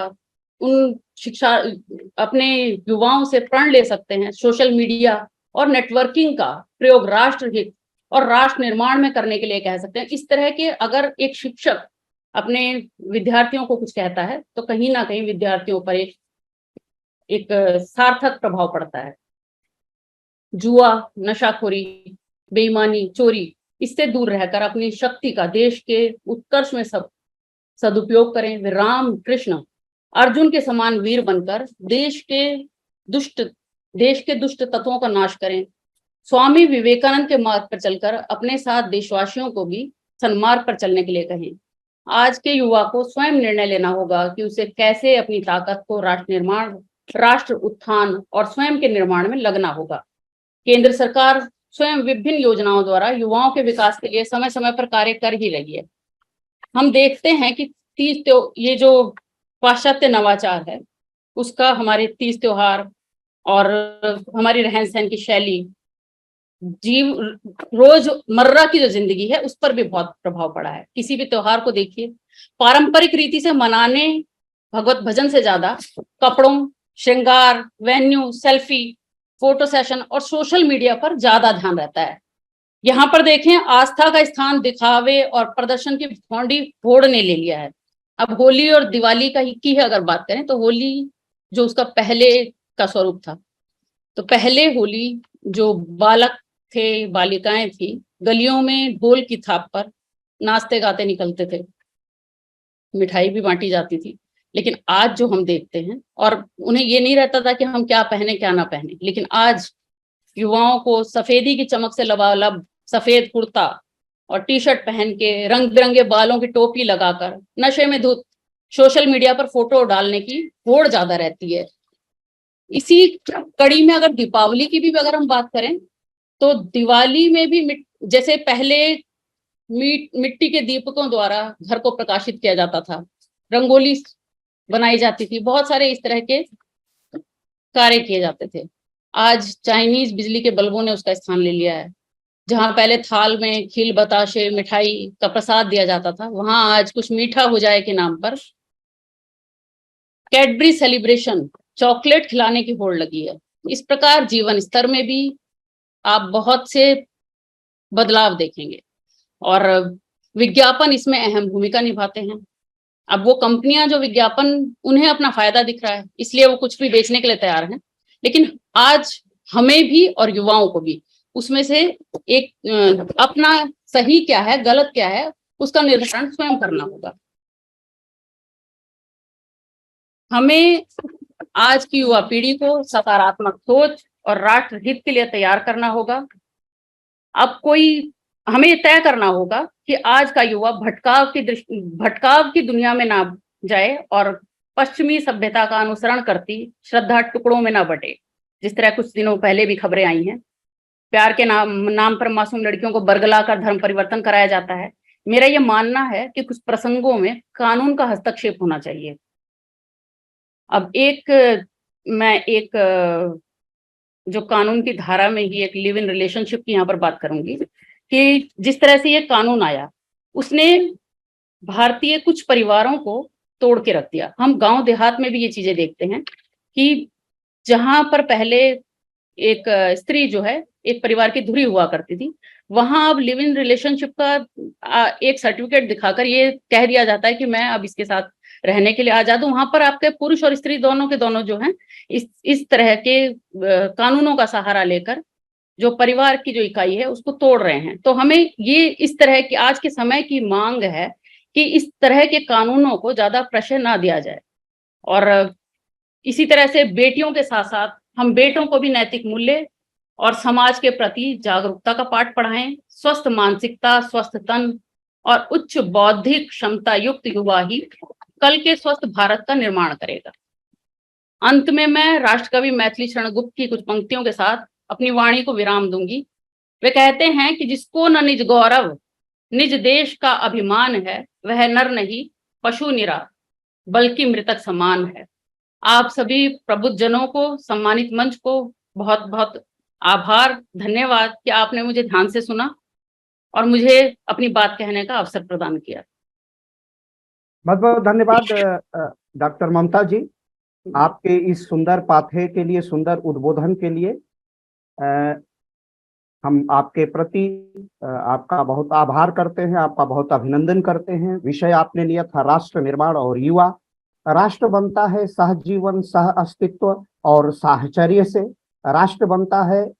अपने युवाओं से प्रण ले सकते हैं। सोशल मीडिया और नेटवर्किंग का प्रयोग राष्ट्र हित और राष्ट्र निर्माण में करने के लिए कह सकते हैं। इस तरह के अगर एक शिक्षक अपने विद्यार्थियों को कुछ कहता है तो कहीं ना कहीं विद्यार्थियों पर एक सार्थक प्रभाव पड़ता है। जुआ, नशाखोरी, बेईमानी, चोरी, इससे दूर रहकर अपनी शक्ति का देश के उत्कर्ष में सदुपयोग करें। वे राम, कृष्ण, अर्जुन के समान वीर बनकर देश के दुष्ट तत्वों का नाश करें। स्वामी विवेकानंद के मार्ग पर चलकर अपने साथ देशवासियों को भी सन्मार्ग पर चलने के लिए कहें। आज के युवा को स्वयं निर्णय लेना होगा कि उसे कैसे अपनी ताकत को राष्ट्र निर्माण, राष्ट्र उत्थान और स्वयं के निर्माण में लगना होगा। केंद्र सरकार स्वयं विभिन्न योजनाओं द्वारा युवाओं के विकास के लिए समय समय पर कार्य कर ही रही है। हम देखते हैं कि ये जो पाश्चात्य नवाचार है उसका हमारे तीज त्योहार और हमारी रहन सहन की शैली, रोजमर्रा की जो जिंदगी है उस पर भी बहुत प्रभाव पड़ा है। किसी भी त्योहार को देखिए, पारंपरिक रीति से मनाने भगवत भजन से ज्यादा कपड़ों, श्रृंगार, वेन्यू, सेल्फी, फोटो सेशन और सोशल मीडिया पर ज्यादा ध्यान रहता है। यहाँ पर देखें, आस्था का स्थान दिखावे और प्रदर्शन की भौंडी फोड़ ने ले लिया है। अब होली और दिवाली की अगर बात करें तो होली जो उसका पहले का स्वरूप था, तो पहले होली जो बालक थे, बालिकाएं थी, गलियों में ढोल की थाप पर नाचते गाते निकलते थे, मिठाई भी बांटी जाती थी। लेकिन आज जो हम देखते हैं, और उन्हें ये नहीं रहता था कि हम क्या पहने क्या ना पहने, लेकिन आज युवाओं को सफेदी की चमक से लबालब सफेद कुर्ता और टी शर्ट पहन के रंग बिरंगे बालों की टोपी लगाकर नशे में धुत सोशल मीडिया पर फोटो डालने की होड़ ज्यादा रहती है। इसी कड़ी में अगर दीपावली की भी अगर हम बात करें तो दिवाली में भी जैसे पहले मिट्टी के दीपकों द्वारा घर को प्रकाशित किया जाता था, रंगोली बनाई जाती थी, बहुत सारे इस तरह के कार्य किए जाते थे। आज चाइनीज बिजली के बल्बों ने उसका स्थान ले लिया है। जहां पहले थाल में खील, बताशे, मिठाई का प्रसाद दिया जाता था, वहां आज कुछ मीठा हो जाए के नाम पर कैडबरी सेलिब्रेशन, चॉकलेट खिलाने की होड़ लगी है। इस प्रकार जीवन स्तर में भी आप बहुत से बदलाव देखेंगे और विज्ञापन इसमें अहम भूमिका निभाते हैं। अब वो कंपनियां जो विज्ञापन, उन्हें अपना फायदा दिख रहा है इसलिए वो कुछ भी बेचने के लिए तैयार हैं, लेकिन आज हमें भी और युवाओं को भी उसमें से एक अपना सही क्या है, गलत क्या है, उसका निर्धारण स्वयं करना होगा। हमें आज की युवा पीढ़ी को सकारात्मक सोच और राष्ट्र हित के लिए तैयार करना होगा। अब हमें तय करना होगा कि आज का युवा भटकाव की दुनिया में ना जाए और पश्चिमी सभ्यता का अनुसरण करती श्रद्धा टुकड़ों में ना बटे। जिस तरह कुछ दिनों पहले भी खबरें आई हैं, प्यार के नाम पर मासूम लड़कियों को बरगला कर धर्म परिवर्तन कराया जाता है। मेरा ये मानना है कि कुछ प्रसंगों में कानून का हस्तक्षेप होना चाहिए। अब मैं जो कानून की धारा में ही एक लिव इन रिलेशनशिप की यहाँ पर बात करूंगी कि जिस तरह से ये कानून आया उसने भारतीय कुछ परिवारों को तोड़ के रख दिया। हम गांव देहात में भी ये चीजें देखते हैं कि जहां पर पहले एक स्त्री जो है एक परिवार की धुरी हुआ करती थी, वहां अब लिव इन रिलेशनशिप का एक सर्टिफिकेट दिखाकर ये कह दिया जाता है कि मैं अब इसके साथ रहने के लिए आजाद हूं। वहां पर आपके पुरुष और स्त्री दोनों के दोनों जो हैं इस तरह के कानूनों का सहारा लेकर जो परिवार की जो इकाई है उसको तोड़ रहे हैं। तो हमें ये इस तरह की आज के समय की मांग है कि इस तरह के कानूनों को ज्यादा प्रश्रय ना दिया जाए। और इसी तरह से बेटियों के साथ साथ हम बेटों को भी नैतिक मूल्य और समाज के प्रति जागरूकता का पाठ पढ़ाएं। स्वस्थ मानसिकता, स्वस्थ तन और उच्च बौद्धिक क्षमता युक्त युवा ही कल के स्वस्थ भारत का निर्माण करेगा। अंत में मैं राष्ट्रकवि मैथिली शरण गुप्त की कुछ पंक्तियों के साथ अपनी वाणी को विराम दूंगी। वे कहते हैं कि जिसको न निज गौरव निज देश का अभिमान है, वह नर नहीं पशु निरा बल्कि मृतक समान है। आप सभी प्रबुद्ध जनों को, सम्मानित मंच को बहुत बहुत आभार, धन्यवाद कि आपने मुझे ध्यान से सुना और मुझे अपनी बात कहने का अवसर प्रदान किया। बहुत बहुत धन्यवाद डॉक्टर ममता जी, आपके इस सुंदर पाठे के लिए, सुंदर उद्बोधन के लिए। हम आपके प्रति आपका बहुत आभार करते हैं, आपका बहुत अभिनंदन करते हैं। विषय आपने लिया था राष्ट्र निर्माण और युवा। राष्ट्र बनता है सहजीवन, सह अस्तित्व और साहचर्य से। राष्ट्र बनता है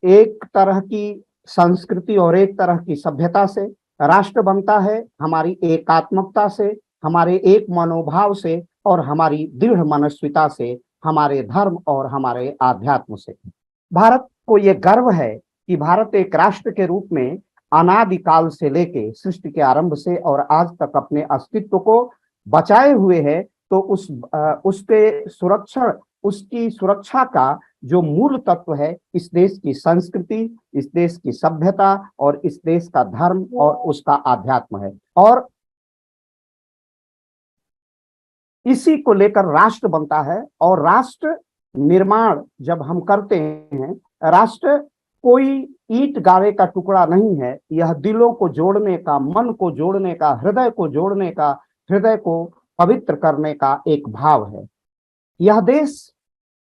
एक तरह की संस्कृति और एक तरह की सभ्यता से। राष्ट्र बनता है हमारी एकात्मकता से, हमारे एक मनोभाव से और हमारी दृढ़ मनस्विता से, हमारे धर्म और हमारे आध्यात्म से। भारत को यह गर्व है कि भारत एक राष्ट्र के रूप में अनादिकाल से लेके सृष्टि के आरंभ से और आज तक अपने अस्तित्व को बचाए हुए है। तो उसके सुरक्षा, उसकी सुरक्षा का जो मूल तत्व है इस देश की संस्कृति, इस देश की सभ्यता और इस देश का धर्म और उसका आध्यात्म है। और इसी को लेकर राष्ट्र बनता है। और राष्ट्र निर्माण जब हम करते हैं, राष्ट्र कोई ईंट गारे का टुकड़ा नहीं है, यह दिलों को जोड़ने का, मन को जोड़ने का, हृदय को जोड़ने का, हृदय को पवित्र करने का एक भाव है। यह देश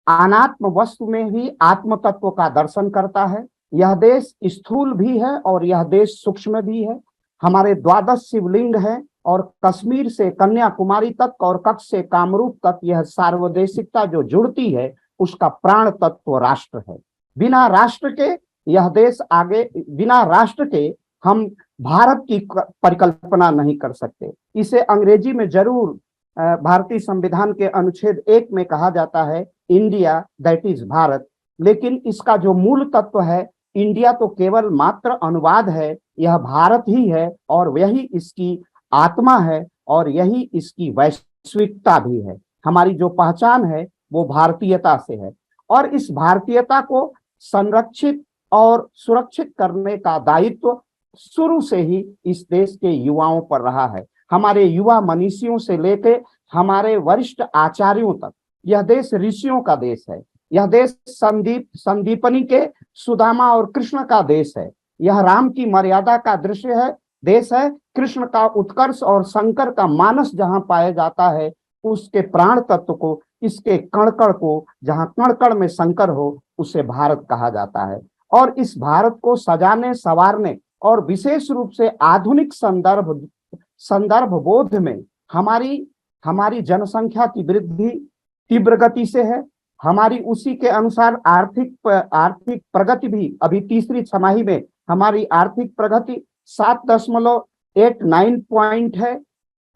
अनात्म वस्तु में ही आत्म तत्व का दर्शन करता है। यह देश स्थूल भी है और यह देश सूक्ष्म भी है। हमारे 12 शिवलिंग हैं और कश्मीर से कन्याकुमारी तक और कच्छ से कामरूप तक यह सार्वदेशिकता जो जुड़ती है उसका प्राण तत्व राष्ट्र है। बिना राष्ट्र के यह देश आगे, बिना राष्ट्र के हम भारत की परिकल्पना नहीं कर सकते। इसे अंग्रेजी में जरूर भारतीय संविधान के अनुच्छेद 1 में कहा जाता है इंडिया दैट इज भारत, लेकिन इसका जो मूल तत्व है, इंडिया तो केवल मात्र अनुवाद है, यह भारत ही है और यही इसकी आत्मा है और यही इसकी वैश्विकता भी है। हमारी जो पहचान है वो भारतीयता से है और इस भारतीयता को संरक्षित और सुरक्षित करने का दायित्व शुरू से ही इस देश के युवाओं पर रहा है। हमारे युवा मनीषियों से लेकर हमारे वरिष्ठ आचार्यों तक यह देश ऋषियों का देश है। यह देश संदीपनी के सुदामा और कृष्ण का देश है। यह राम की मर्यादा का दृश्य है, देश है। कृष्ण का उत्कर्ष और शंकर का मानस जहां पाया जाता है, उसके प्राण तत्व को, इसके कण-कण को, जहां कण-कण में शंकर हो, उसे भारत कहा जाता है। और इस भारत को सजाने, संवारने और विशेष रूप से आधुनिक संदर्भ बोध में हमारी जनसंख्या की वृद्धि तीव्र गति से है। हमारी उसी के अनुसार आर्थिक प्रगति भी अभी तीसरी छमाही में हमारी आर्थिक प्रगति 7.89 पॉइंट है,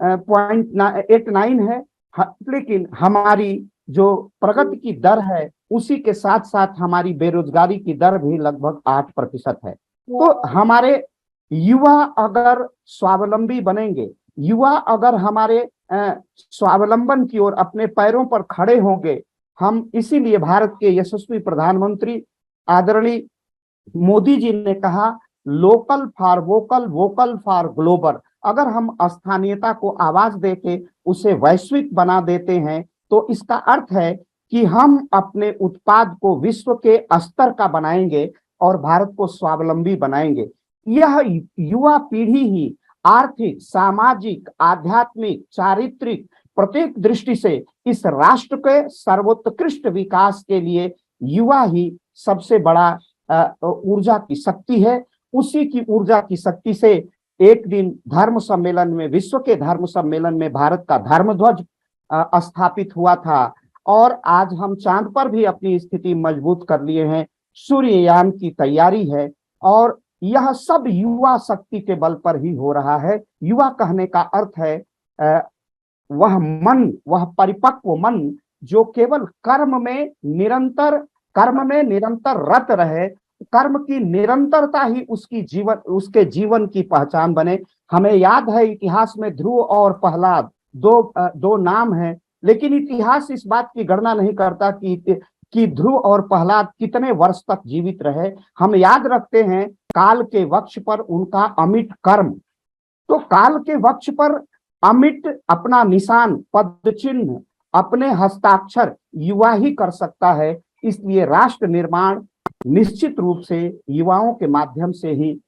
0.89 है। लेकिन हमारी जो प्रगति की दर है उसी के साथ साथ हमारी बेरोजगारी की दर भी लगभग 8% है। तो हमारे युवा अगर स्वावलंबी बनेंगे, युवा अगर हमारे स्वावलंबन की ओर अपने पैरों पर खड़े होंगे, हम इसीलिए भारत के यशस्वी प्रधानमंत्री आदरणीय मोदी जी ने कहा local for vocal, vocal for global. अगर हम स्थानीयता को आवाज देके उसे वैश्विक बना देते हैं तो इसका अर्थ है कि हम अपने उत्पाद को विश्व के स्तर का बनाएंगे और भारत को स्वावलंबी बनाएंगे। यह युवा पीढ़ी ही आर्थिक, सामाजिक, आध्यात्मिक, चारित्रिक प्रत्येक दृष्टि से इस राष्ट्र के सर्वोत्कृष्ट विकास के लिए युवा ही सबसे बड़ा ऊर्जा की शक्ति है। उसी की ऊर्जा की शक्ति से एक दिन धर्म सम्मेलन में, विश्व के धर्म सम्मेलन में भारत का धर्म ध्वज स्थापित हुआ था और आज हम चांद पर भी अपनी स्थिति मजबूत कर लिए हैं। सूर्ययान की तैयारी है और यह सब युवा शक्ति के बल पर ही हो रहा है। युवा कहने का अर्थ है वह मन, वह परिपक्व मन जो केवल कर्म में निरंतर रत रहे, कर्म की निरंतरता ही उसके जीवन की पहचान बने। हमें याद है इतिहास में ध्रुव और प्रहलाद दो नाम हैं, लेकिन इतिहास इस बात की गणना नहीं करता कि ध्रुव और प्रहलाद कितने वर्ष तक जीवित रहे। हम याद रखते हैं काल के वक्ष पर उनका अमिट कर्म। तो काल के वक्ष पर अमिट अपना निशान, पद चिन्ह, अपने हस्ताक्षर युवा ही कर सकता है। इसलिए राष्ट्र निर्माण निश्चित रूप से युवाओं के माध्यम से ही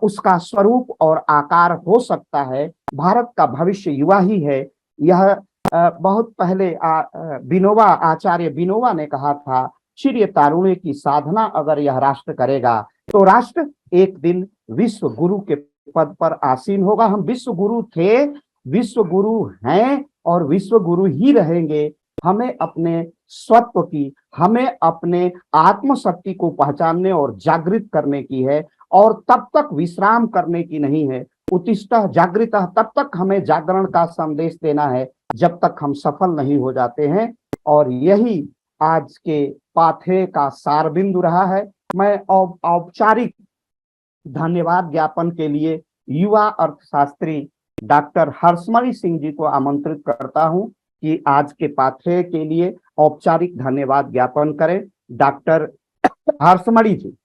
उसका स्वरूप और आकार हो सकता है। भारत का भविष्य युवा ही है। यह बहुत पहले आचार्य विनोबा ने कहा था, चिर तारुण्य की साधना अगर यह राष्ट्र करेगा तो राष्ट्र एक दिन विश्व गुरु के पद पर आसीन होगा। हम विश्व गुरु थे, विश्व गुरु हैं और विश्व गुरु ही रहेंगे। हमें अपने स्वत्व की, हमें अपने आत्मशक्ति को पहचानने और जागृत करने की है, और तब तक विश्राम करने की नहीं है। उत्तिष्ठः जागृतः, तब तक हमें जागरण का संदेश देना है जब तक हम सफल नहीं हो जाते हैं। और यही आज के पाठे का सार बिंदु रहा है। मैं औपचारिक धन्यवाद ज्ञापन के लिए युवा अर्थशास्त्री डॉक्टर हर्षमणि सिंह जी को आमंत्रित करता हूं कि आज के पाठ्य के लिए औपचारिक धन्यवाद ज्ञापन करें। डॉक्टर हर्षमणि जी,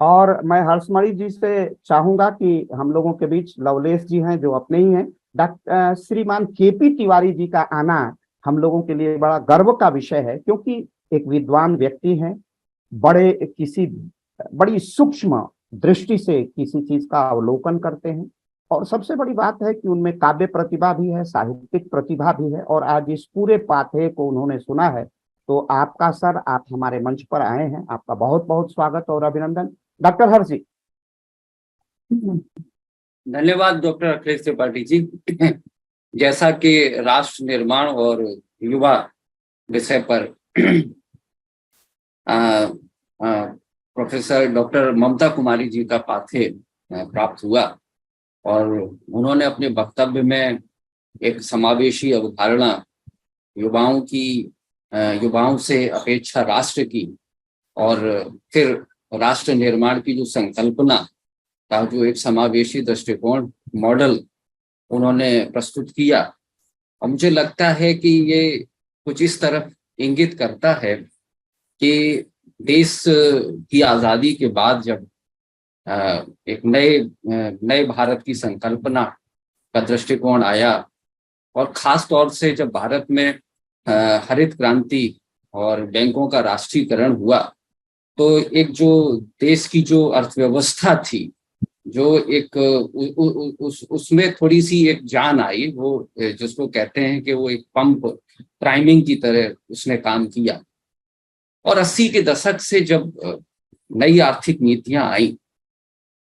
और मैं हर्षमणि जी से चाहूंगा कि हम लोगों के बीच लवलेश जी हैं जो अपने ही हैं। डॉक्टर श्रीमान केपी तिवारी जी का आना हम लोगों के लिए बड़ा गर्व का विषय है, क्योंकि एक विद्वान व्यक्ति हैं, बड़ी सूक्ष्म दृष्टि से किसी चीज का अवलोकन करते हैं, और सबसे बड़ी बात है कि उनमें काव्य प्रतिभा भी है, साहित्यिक प्रतिभा भी है। और आज इस पूरे पाठ्य को उन्होंने सुना है, तो आपका सर, आप हमारे मंच पर आए हैं, आपका बहुत बहुत स्वागत और अभिनंदन। डॉक्टर हर्ष जी। धन्यवाद डॉक्टर अखिलेश त्रिपाठी जी। जैसा कि राष्ट्र निर्माण और युवा विषय पर प्रोफेसर डॉक्टर ममता कुमारी जी का पाठ्य प्राप्त हुआ, और उन्होंने अपने वक्तव्य में एक समावेशी अवधारणा युवाओं से अपेक्षा राष्ट्र की, और फिर राष्ट्र निर्माण की जो संकल्पना का जो एक समावेशी दृष्टिकोण मॉडल उन्होंने प्रस्तुत किया। और मुझे लगता है कि ये कुछ इस तरफ इंगित करता है कि देश की आज़ादी के बाद जब एक नए भारत की संकल्पना का दृष्टिकोण आया, और खास तौर से जब भारत में हरित क्रांति और बैंकों का राष्ट्रीयकरण हुआ, तो एक जो देश की जो अर्थव्यवस्था थी, जो एक उसमें थोड़ी सी एक जान आई, वो जिसको कहते हैं कि वो एक पंप प्राइमिंग की तरह उसने काम किया। और 80 के दशक से जब नई आर्थिक नीतियां आई,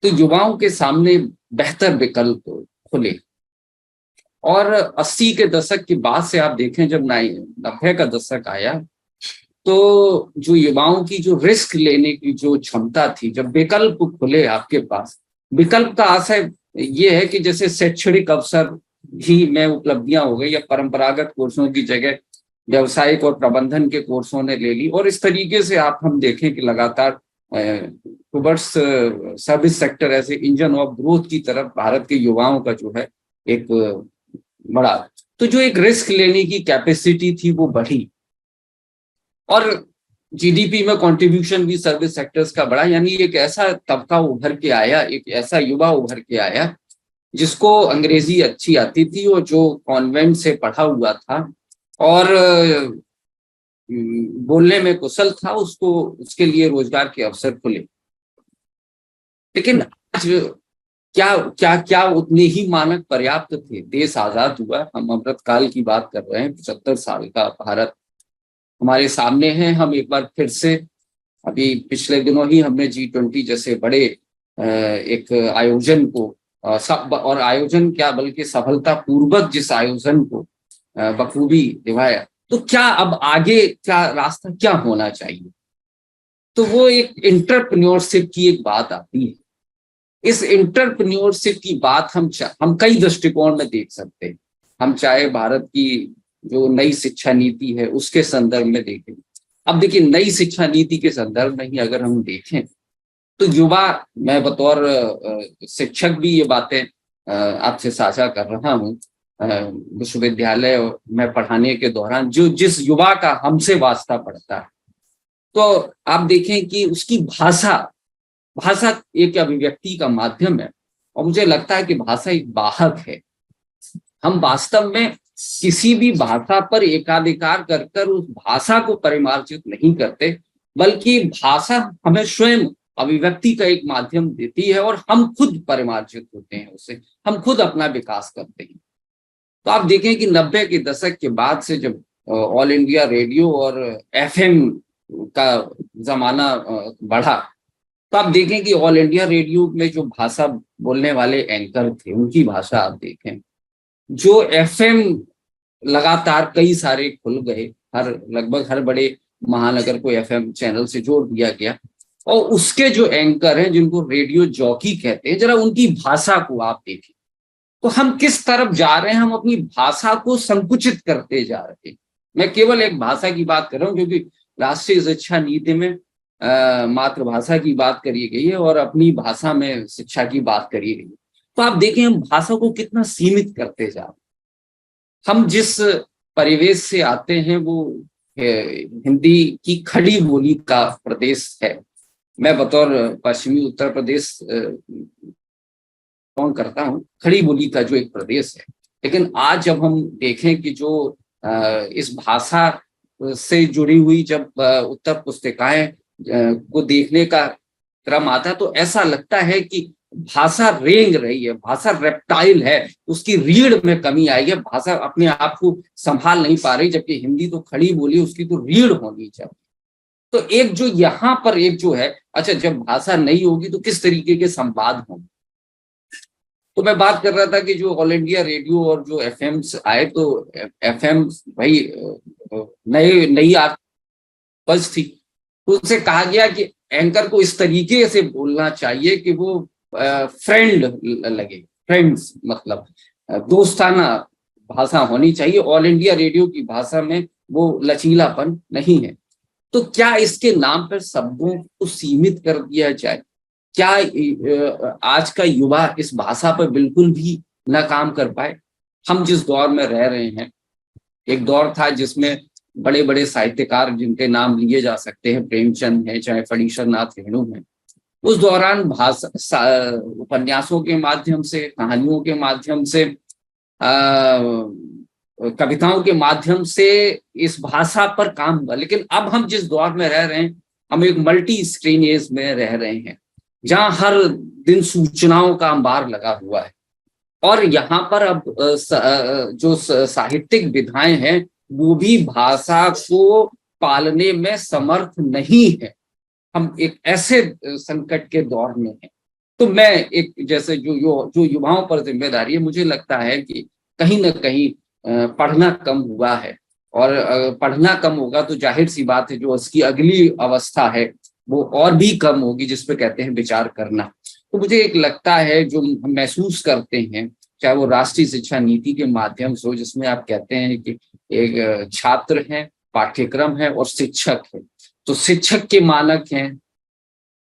तो युवाओं के सामने बेहतर विकल्प खुले। और 80 के दशक के बाद से आप देखें, जब 90 का दशक आया, तो जो युवाओं की जो रिस्क लेने की जो क्षमता थी, जब विकल्प खुले आपके पास, विकल्प का आशय ये है कि जैसे शैक्षणिक अवसर भी में उपलब्धियां हो गई, या परंपरागत कोर्सों की जगह व्यवसायिक और प्रबंधन के कोर्सों ने ले ली। और इस तरीके से हम देखें कि लगातार टुवर्ड्स सर्विस सेक्टर ऐसे इंजन ऑफ ग्रोथ की तरफ भारत के युवाओं का जो है एक बड़ा, तो जो एक रिस्क लेने की कैपेसिटी थी वो बढ़ी, और जीडीपी में कंट्रीब्यूशन भी सर्विस सेक्टर्स का बढ़ा। यानी एक ऐसा तबका उभर के आया, एक ऐसा युवा उभर के आया जिसको अंग्रेजी अच्छी आती थी, और जो कॉन्वेंट से पढ़ा हुआ था और बोलने में कुशल था, उसके लिए रोजगार के अवसर खुले। लेकिन आज क्या क्या क्या उतने ही मानक पर्याप्त थे? देश आजाद हुआ, हम अमृतकाल की बात कर रहे हैं, 75 साल का भारत हमारे सामने है। हम एक बार फिर से, अभी पिछले दिनों ही हमने G20 जैसे बड़े एक आयोजन को, और आयोजन क्या बल्कि सफलता पूर्वक जिस आयोजन को बखूबी निभाया, तो क्या अब आगे क्या रास्ता क्या होना चाहिए? तो वो एक एंटरप्रेन्योरशिप की एक बात आती है। इस एंटरप्रेन्योरशिप की बात हम कई दृष्टिकोण में देख सकते हैं। हम चाहे भारत की जो नई शिक्षा नीति है उसके संदर्भ में देखें। अब देखिए, नई शिक्षा नीति के संदर्भ में ही अगर हम देखें, तो युवा, मैं बतौर शिक्षक भी ये बातें आपसे साझा कर रहा हूँ, विश्वविद्यालय में पढ़ाने के दौरान जिस युवा का हमसे वास्ता पड़ता है, तो आप देखें कि उसकी भाषा एक अभिव्यक्ति का माध्यम है, और मुझे लगता है कि भाषा एक वाहक है। हम वास्तव में किसी भी भाषा पर एकाधिकार कर उस भाषा को परिमार्जित नहीं करते, बल्कि भाषा हमें स्वयं अभिव्यक्ति का एक माध्यम देती है, और हम खुद परिमार्जित होते हैं उससे, हम खुद अपना विकास करते हैं। तो आप देखें कि 90 के दशक के बाद से जब ऑल इंडिया रेडियो और FM का जमाना बढ़ा, तो आप देखें कि ऑल इंडिया रेडियो में जो भाषा बोलने वाले एंकर थे उनकी भाषा आप देखें, जो एफएम लगातार कई सारे खुल गए, लगभग हर बड़े महानगर को एफएम चैनल से जोड़ दिया गया, और उसके जो एंकर हैं जिनको रेडियो जॉकी कहते हैं, जरा उनकी भाषा को आप देखें तो हम किस तरफ जा रहे हैं। हम अपनी भाषा को संकुचित करते जा रहे हैं। मैं केवल एक भाषा की बात कर रहा हूँ क्योंकि राष्ट्रीय शिक्षा नीति में मातृभाषा की बात करी गई है और अपनी भाषा में शिक्षा की बात करी गई है। तो आप देखें हम भाषा को कितना सीमित करते जा रहे हैं। हम जिस परिवेश से आते हैं वो हिंदी की खड़ी बोली का प्रदेश है। मैं बतौर पश्चिमी उत्तर प्रदेश कौन करता हूँ, खड़ी बोली का जो एक प्रदेश है। लेकिन आज जब हम देखें कि जो इस भाषा से जुड़ी हुई जब उत्तर पुस्तिकाएं को देखने का क्रम आता है तो ऐसा लगता है कि भाषा रेंग रही है, भाषा रेप्टाइल है, उसकी रीढ़ में कमी आई है, भाषा अपने आप को संभाल नहीं पा रही, जबकि हिंदी तो खड़ी बोली, उसकी तो रीढ़ होनी चाहिए। तो एक जो यहाँ पर एक जो है, अच्छा जब भाषा नहीं होगी तो किस तरीके के संवाद होंगे। तो मैं बात कर रहा था कि जो ऑल इंडिया रेडियो और जो एफएम्स आए, तो एफएम भाई नई आवाज थी, तो उससे कहा गया कि एंकर को इस तरीके से बोलना चाहिए कि वो फ्रेंड लगे, फ्रेंड्स मतलब दोस्ताना भाषा होनी चाहिए। ऑल इंडिया रेडियो की भाषा में वो लचीलापन नहीं है। तो क्या इसके नाम पर शब्दों को सीमित कर दिया जाए? क्या आज का युवा इस भाषा पर बिल्कुल भी न काम कर पाए? हम जिस दौर में रह रहे हैं, एक दौर था जिसमें बड़े बड़े साहित्यकार जिनके नाम लिए जा सकते हैं, प्रेमचंद है, चाहे फणीश्वर नाथ रेणु है, उस दौरान भाषा उपन्यासों के माध्यम से, कहानियों के माध्यम से, कविताओं के माध्यम से इस भाषा पर काम हुआ। लेकिन अब हम जिस दौर में रह रहे हैं, हम एक मल्टी स्क्रीन एज में रह रहे हैं जहां हर दिन सूचनाओं का अंबार लगा हुआ है, और यहाँ पर अब जो साहित्यिक विधाएं हैं वो भी भाषा को पालने में समर्थ नहीं है। हम एक ऐसे संकट के दौर में हैं। तो मैं एक जैसे जो युवाओं पर जिम्मेदारी है, मुझे लगता है कि कहीं ना कहीं पढ़ना कम हुआ है, और पढ़ना कम होगा तो जाहिर सी बात है जो उसकी अगली अवस्था है वो और भी कम होगी, जिसपे कहते हैं विचार करना। तो मुझे एक लगता है जो हम महसूस करते हैं, चाहे वो राष्ट्रीय शिक्षा नीति के माध्यम से हो, जिसमें आप कहते हैं कि एक छात्र है, पाठ्यक्रम है और शिक्षक है। तो शिक्षक के मानक हैं,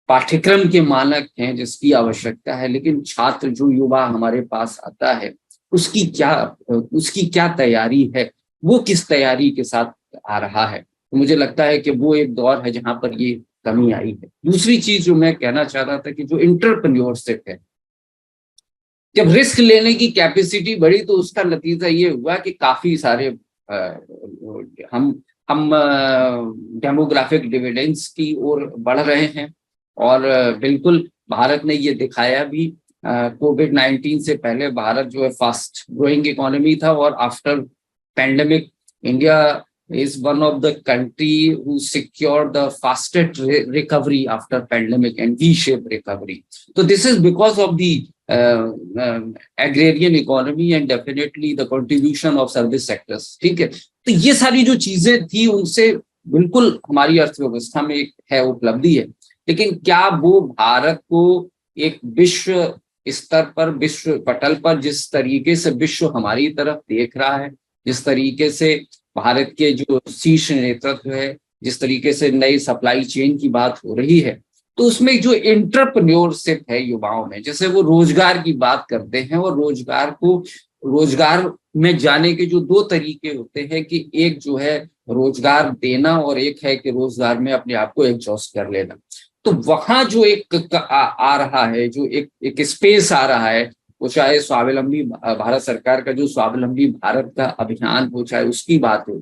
पाठ्यक्रम के मानक हैं जिसकी आवश्यकता है, लेकिन छात्र जो युवा हमारे पास आता है उसकी क्या तैयारी है, वो किस तैयारी के साथ आ रहा है। तो मुझे लगता है कि वो एक दौर है जहां पर ये कमी आई है। दूसरी चीज जो मैं कहना चाह रहा था कि जो एंटरप्रेन्योरशिप है, जब रिस्क लेने की कैपेसिटी बढ़ी तो उसका नतीजा ये हुआ कि काफी सारे हम डेमोग्राफिक डिविडेंड्स की ओर बढ़ रहे हैं। और बिल्कुल भारत ने ये दिखाया भी, कोविड-19 से पहले भारत जो है फास्ट ग्रोइंग इकोनॉमी था, और after pandemic India is one of the country who secured the fastest recovery after pandemic and V-shaped recovery. So this is because of the agrarian economy and definitely the contribution of service sectors. ठीक है, तो ये सारी जो चीजें थी उनसे बिल्कुल हमारी अर्थव्यवस्था में है उपलब्धि है, लेकिन क्या वो भारत को एक विश्व स्तर पर, विश्व पटल पर जिस तरीके से विश्व हमारी तरफ देख रहा है, जिस तरीके से भारत के जो शीर्ष नेतृत्व है, जिस तरीके से नई सप्लाई चेन की बात हो रही है, तो उसमें जो एंटरप्रेन्योरशिप है युवाओं में, जैसे वो रोजगार की बात करते हैं, और रोजगार में जाने के जो दो तरीके होते हैं कि एक जो है रोजगार देना और एक है कि रोजगार में अपने आप को एडजस्ट कर लेना। तो वहां जो एक आ रहा है, जो एक स्पेस आ रहा है, वो चाहे स्वावलंबी भारत सरकार का जो स्वावलंबी भारत का अभियान हो, चाहे उसकी बात हो,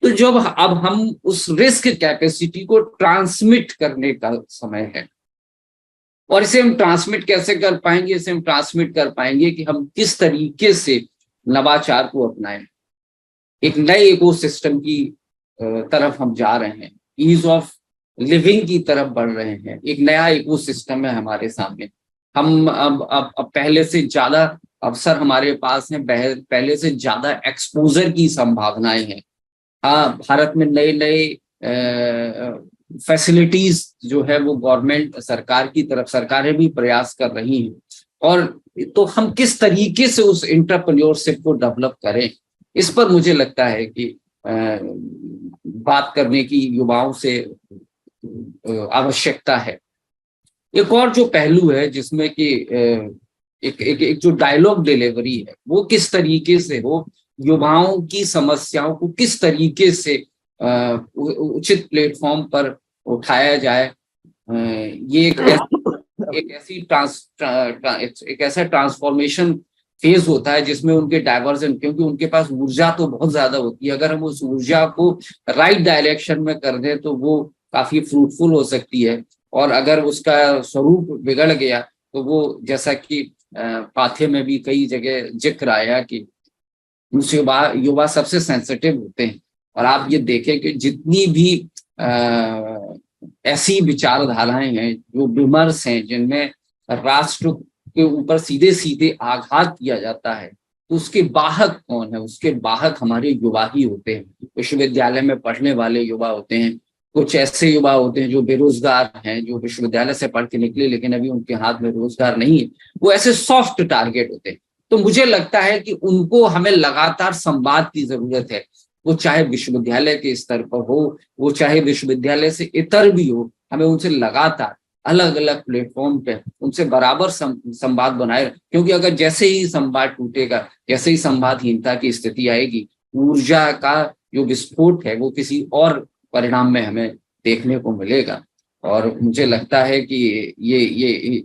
तो जब अब हम उस रिस्क कैपेसिटी को ट्रांसमिट करने का समय है। और इसे हम ट्रांसमिट कैसे कर पाएंगे? इसे हम ट्रांसमिट कर पाएंगे कि हम किस तरीके से नवाचार को अपनाएं। एक नए इकोसिस्टम की तरफ हम जा रहे हैं, ईज ऑफ लिविंग की तरफ बढ़ रहे हैं। एक नया इकोसिस्टम है हमारे सामने। हम अब पहले से ज्यादा अवसर हमारे पास हैं, पहले से ज्यादा एक्सपोजर की संभावनाएं हैं। हाँ, भारत में नए नए फैसिलिटीज जो है वो गवर्नमेंट सरकार की तरफ सरकारें भी प्रयास कर रही हैं। और तो हम किस तरीके से उस एंटरप्रेन्योरशिप को डेवलप करें, इस पर मुझे लगता है कि बात करने की युवाओं से आवश्यकता है। एक और जो पहलू है जिसमें कि एक जो डायलॉग डिलीवरी है वो किस तरीके से हो, युवाओं की समस्याओं को किस तरीके से उचित प्लेटफॉर्म पर उठाया जाए। ये एक ऐसा ट्रांसफॉर्मेशन फेज होता है जिसमें उनके डाइवर्जन, क्योंकि उनके पास ऊर्जा तो बहुत ज्यादा होती है, अगर हम उस ऊर्जा को राइट डायरेक्शन में कर दें तो वो काफी फ्रूटफुल हो सकती है। और अगर उसका स्वरूप बिगड़ गया तो वो, जैसा कि पाठ्य में भी कई जगह जिक्र आया कि युवा सबसे सेंसिटिव होते हैं। और आप ये देखें कि जितनी भी ऐसी विचारधाराएं हैं जो विमर्श हैं, जिनमें राष्ट्र के ऊपर सीधे सीधे आघात किया जाता है, तो उसके वाहक कौन है? उसके वाहक हमारे युवा ही होते हैं। विश्वविद्यालय में पढ़ने वाले युवा होते हैं, कुछ ऐसे युवा होते हैं जो बेरोजगार हैं, जो विश्वविद्यालय से पढ़ के निकले लेकिन अभी उनके हाथ में रोजगार नहीं है। वो ऐसे सॉफ्ट टारगेट होते हैं। तो मुझे लगता है कि उनको हमें लगातार संवाद की जरूरत है, वो चाहे विश्वविद्यालय के स्तर पर हो, वो चाहे विश्वविद्यालय से इतर भी हो। हमें उनसे लगातार अलग अलग प्लेटफॉर्म पे उनसे बराबर संवाद बनाए, क्योंकि अगर जैसे ही संवाद टूटेगा, जैसे ही संवादहीनता की स्थिति आएगी, ऊर्जा का जो विस्फोट है वो किसी और परिणाम में हमें देखने को मिलेगा। और मुझे लगता है कि ये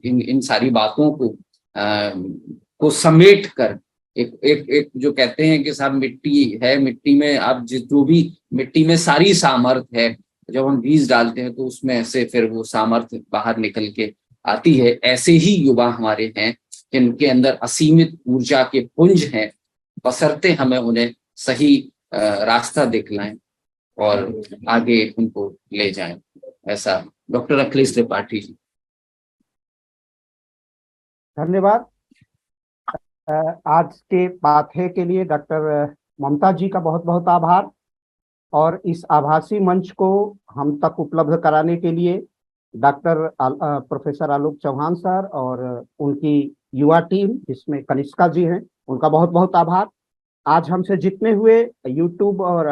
इन सारी बातों को समेट कर एक जो कहते हैं कि साहब मिट्टी है, मिट्टी में आप जो भी मिट्टी में सारी सामर्थ्य है, जब हम बीज डालते हैं तो उसमें से फिर वो सामर्थ्य बाहर निकल के आती है। ऐसे ही युवा हमारे हैं जिनके अंदर असीमित ऊर्जा के पुंज हैं, बशर्ते हमें उन्हें सही रास्ता दिखलाएं और आगे उनको ले जाएं। ऐसा डॉक्टर अखिलेश त्रिपाठी जी। धन्यवाद। आज के पाठ्य के लिए डॉक्टर ममता जी का बहुत बहुत आभार। और इस आभासी मंच को हम तक उपलब्ध कराने के लिए doctor professor Alok Chauhan sir और उनकी युवा टीम, जिसमें कनिष्का जी हैं, उनका बहुत बहुत आभार। आज हमसे जितने हुए यूट्यूब और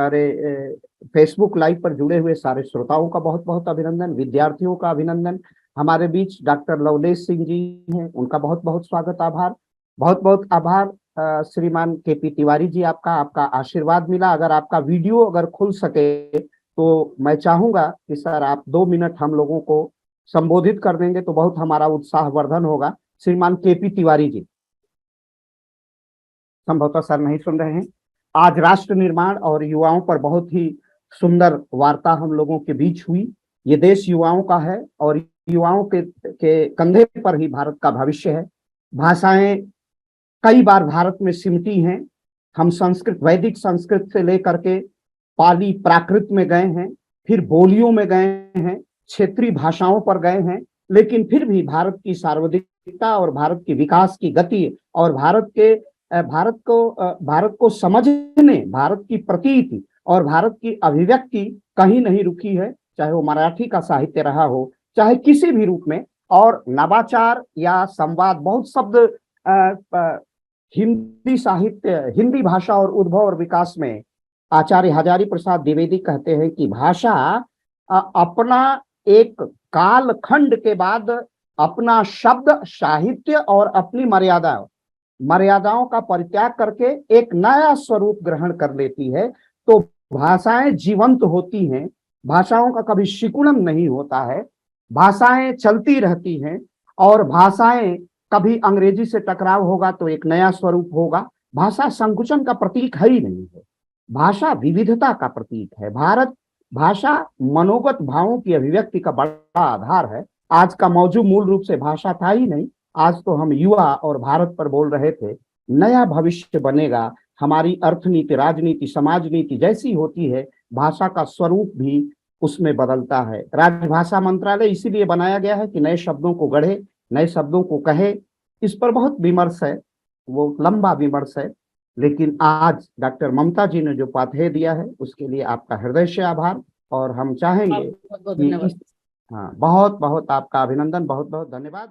फेसबुक लाइव पर जुड़े हुए सारे श्रोताओं का बहुत बहुत अभिनंदन, विद्यार्थियों का अभिनंदन। हमारे बीच डॉक्टर लवलेश सिंह जी हैं, उनका बहुत बहुत स्वागत, आभार। बहुत बहुत आभार श्रीमान केपी तिवारी जी, आपका आशीर्वाद मिला। अगर आपका वीडियो अगर खुल सके तो मैं चाहूंगा कि सर आप 2 मिनट हम लोगों को संबोधित कर देंगे तो बहुत हमारा उत्साहवर्धन होगा। श्रीमान केपी तिवारी जी, संभवतः सर नहीं सुन रहे हैं। आज राष्ट्र निर्माण और युवाओं पर बहुत ही सुंदर वार्ता हम लोगों के बीच हुई। ये देश युवाओं का है और युवाओं के कंधे पर ही भारत का भविष्य है। भाषाएं कई बार भारत में सिमटी हैं। हम संस्कृत, वैदिक संस्कृत से लेकर के पाली प्राकृत में गए हैं, फिर बोलियों में गए हैं, क्षेत्रीय भाषाओं पर गए हैं, लेकिन फिर भी भारत की सार्वधिकता और भारत की विकास की गति और भारत को समझने, भारत की प्रतीति और भारत की अभिव्यक्ति कहीं नहीं रुकी है, चाहे वो मराठी का साहित्य रहा हो, चाहे किसी भी रूप में। और नवाचार या संवाद, बहुत शब्द हिंदी साहित्य, हिंदी भाषा और उद्भव और विकास में आचार्य हजारी प्रसाद द्विवेदी कहते हैं कि भाषा अपना एक कालखंड के बाद अपना शब्द, साहित्य और अपनी मर्यादाओं का परित्याग करके एक नया स्वरूप ग्रहण कर लेती है। तो भाषाएं जीवंत होती हैं, भाषाओं का कभी सिकुड़न नहीं होता है, भाषाएं चलती रहती हैं। और भाषाएं, कभी अंग्रेजी से टकराव होगा तो एक नया स्वरूप होगा। भाषा संकुचन का प्रतीक है ही नहीं है, भाषा विविधता का प्रतीक है। भाषा मनोगत भावों की अभिव्यक्ति का बड़ा आधार है। आज का मौजू मूल रूप से भाषा था ही नहीं, आज तो हम युवा और भारत पर बोल रहे थे। नया भविष्य बनेगा। हमारी अर्थनीति, राजनीति, समाज नीति जैसी होती है, भाषा का स्वरूप भी उसमें बदलता है। राजभाषा मंत्रालय इसीलिए बनाया गया है कि नए शब्दों को गढ़े, नए शब्दों को कहे। इस पर बहुत विमर्श है, वो लंबा विमर्श है, लेकिन आज डॉक्टर ममता जी ने जो पाथेय दिया है उसके लिए आपका हृदय से आभार। और हम चाहेंगे बहुत बहुत कि धन्यवाद। हाँ, बहुत बहुत आपका अभिनंदन, बहुत बहुत धन्यवाद।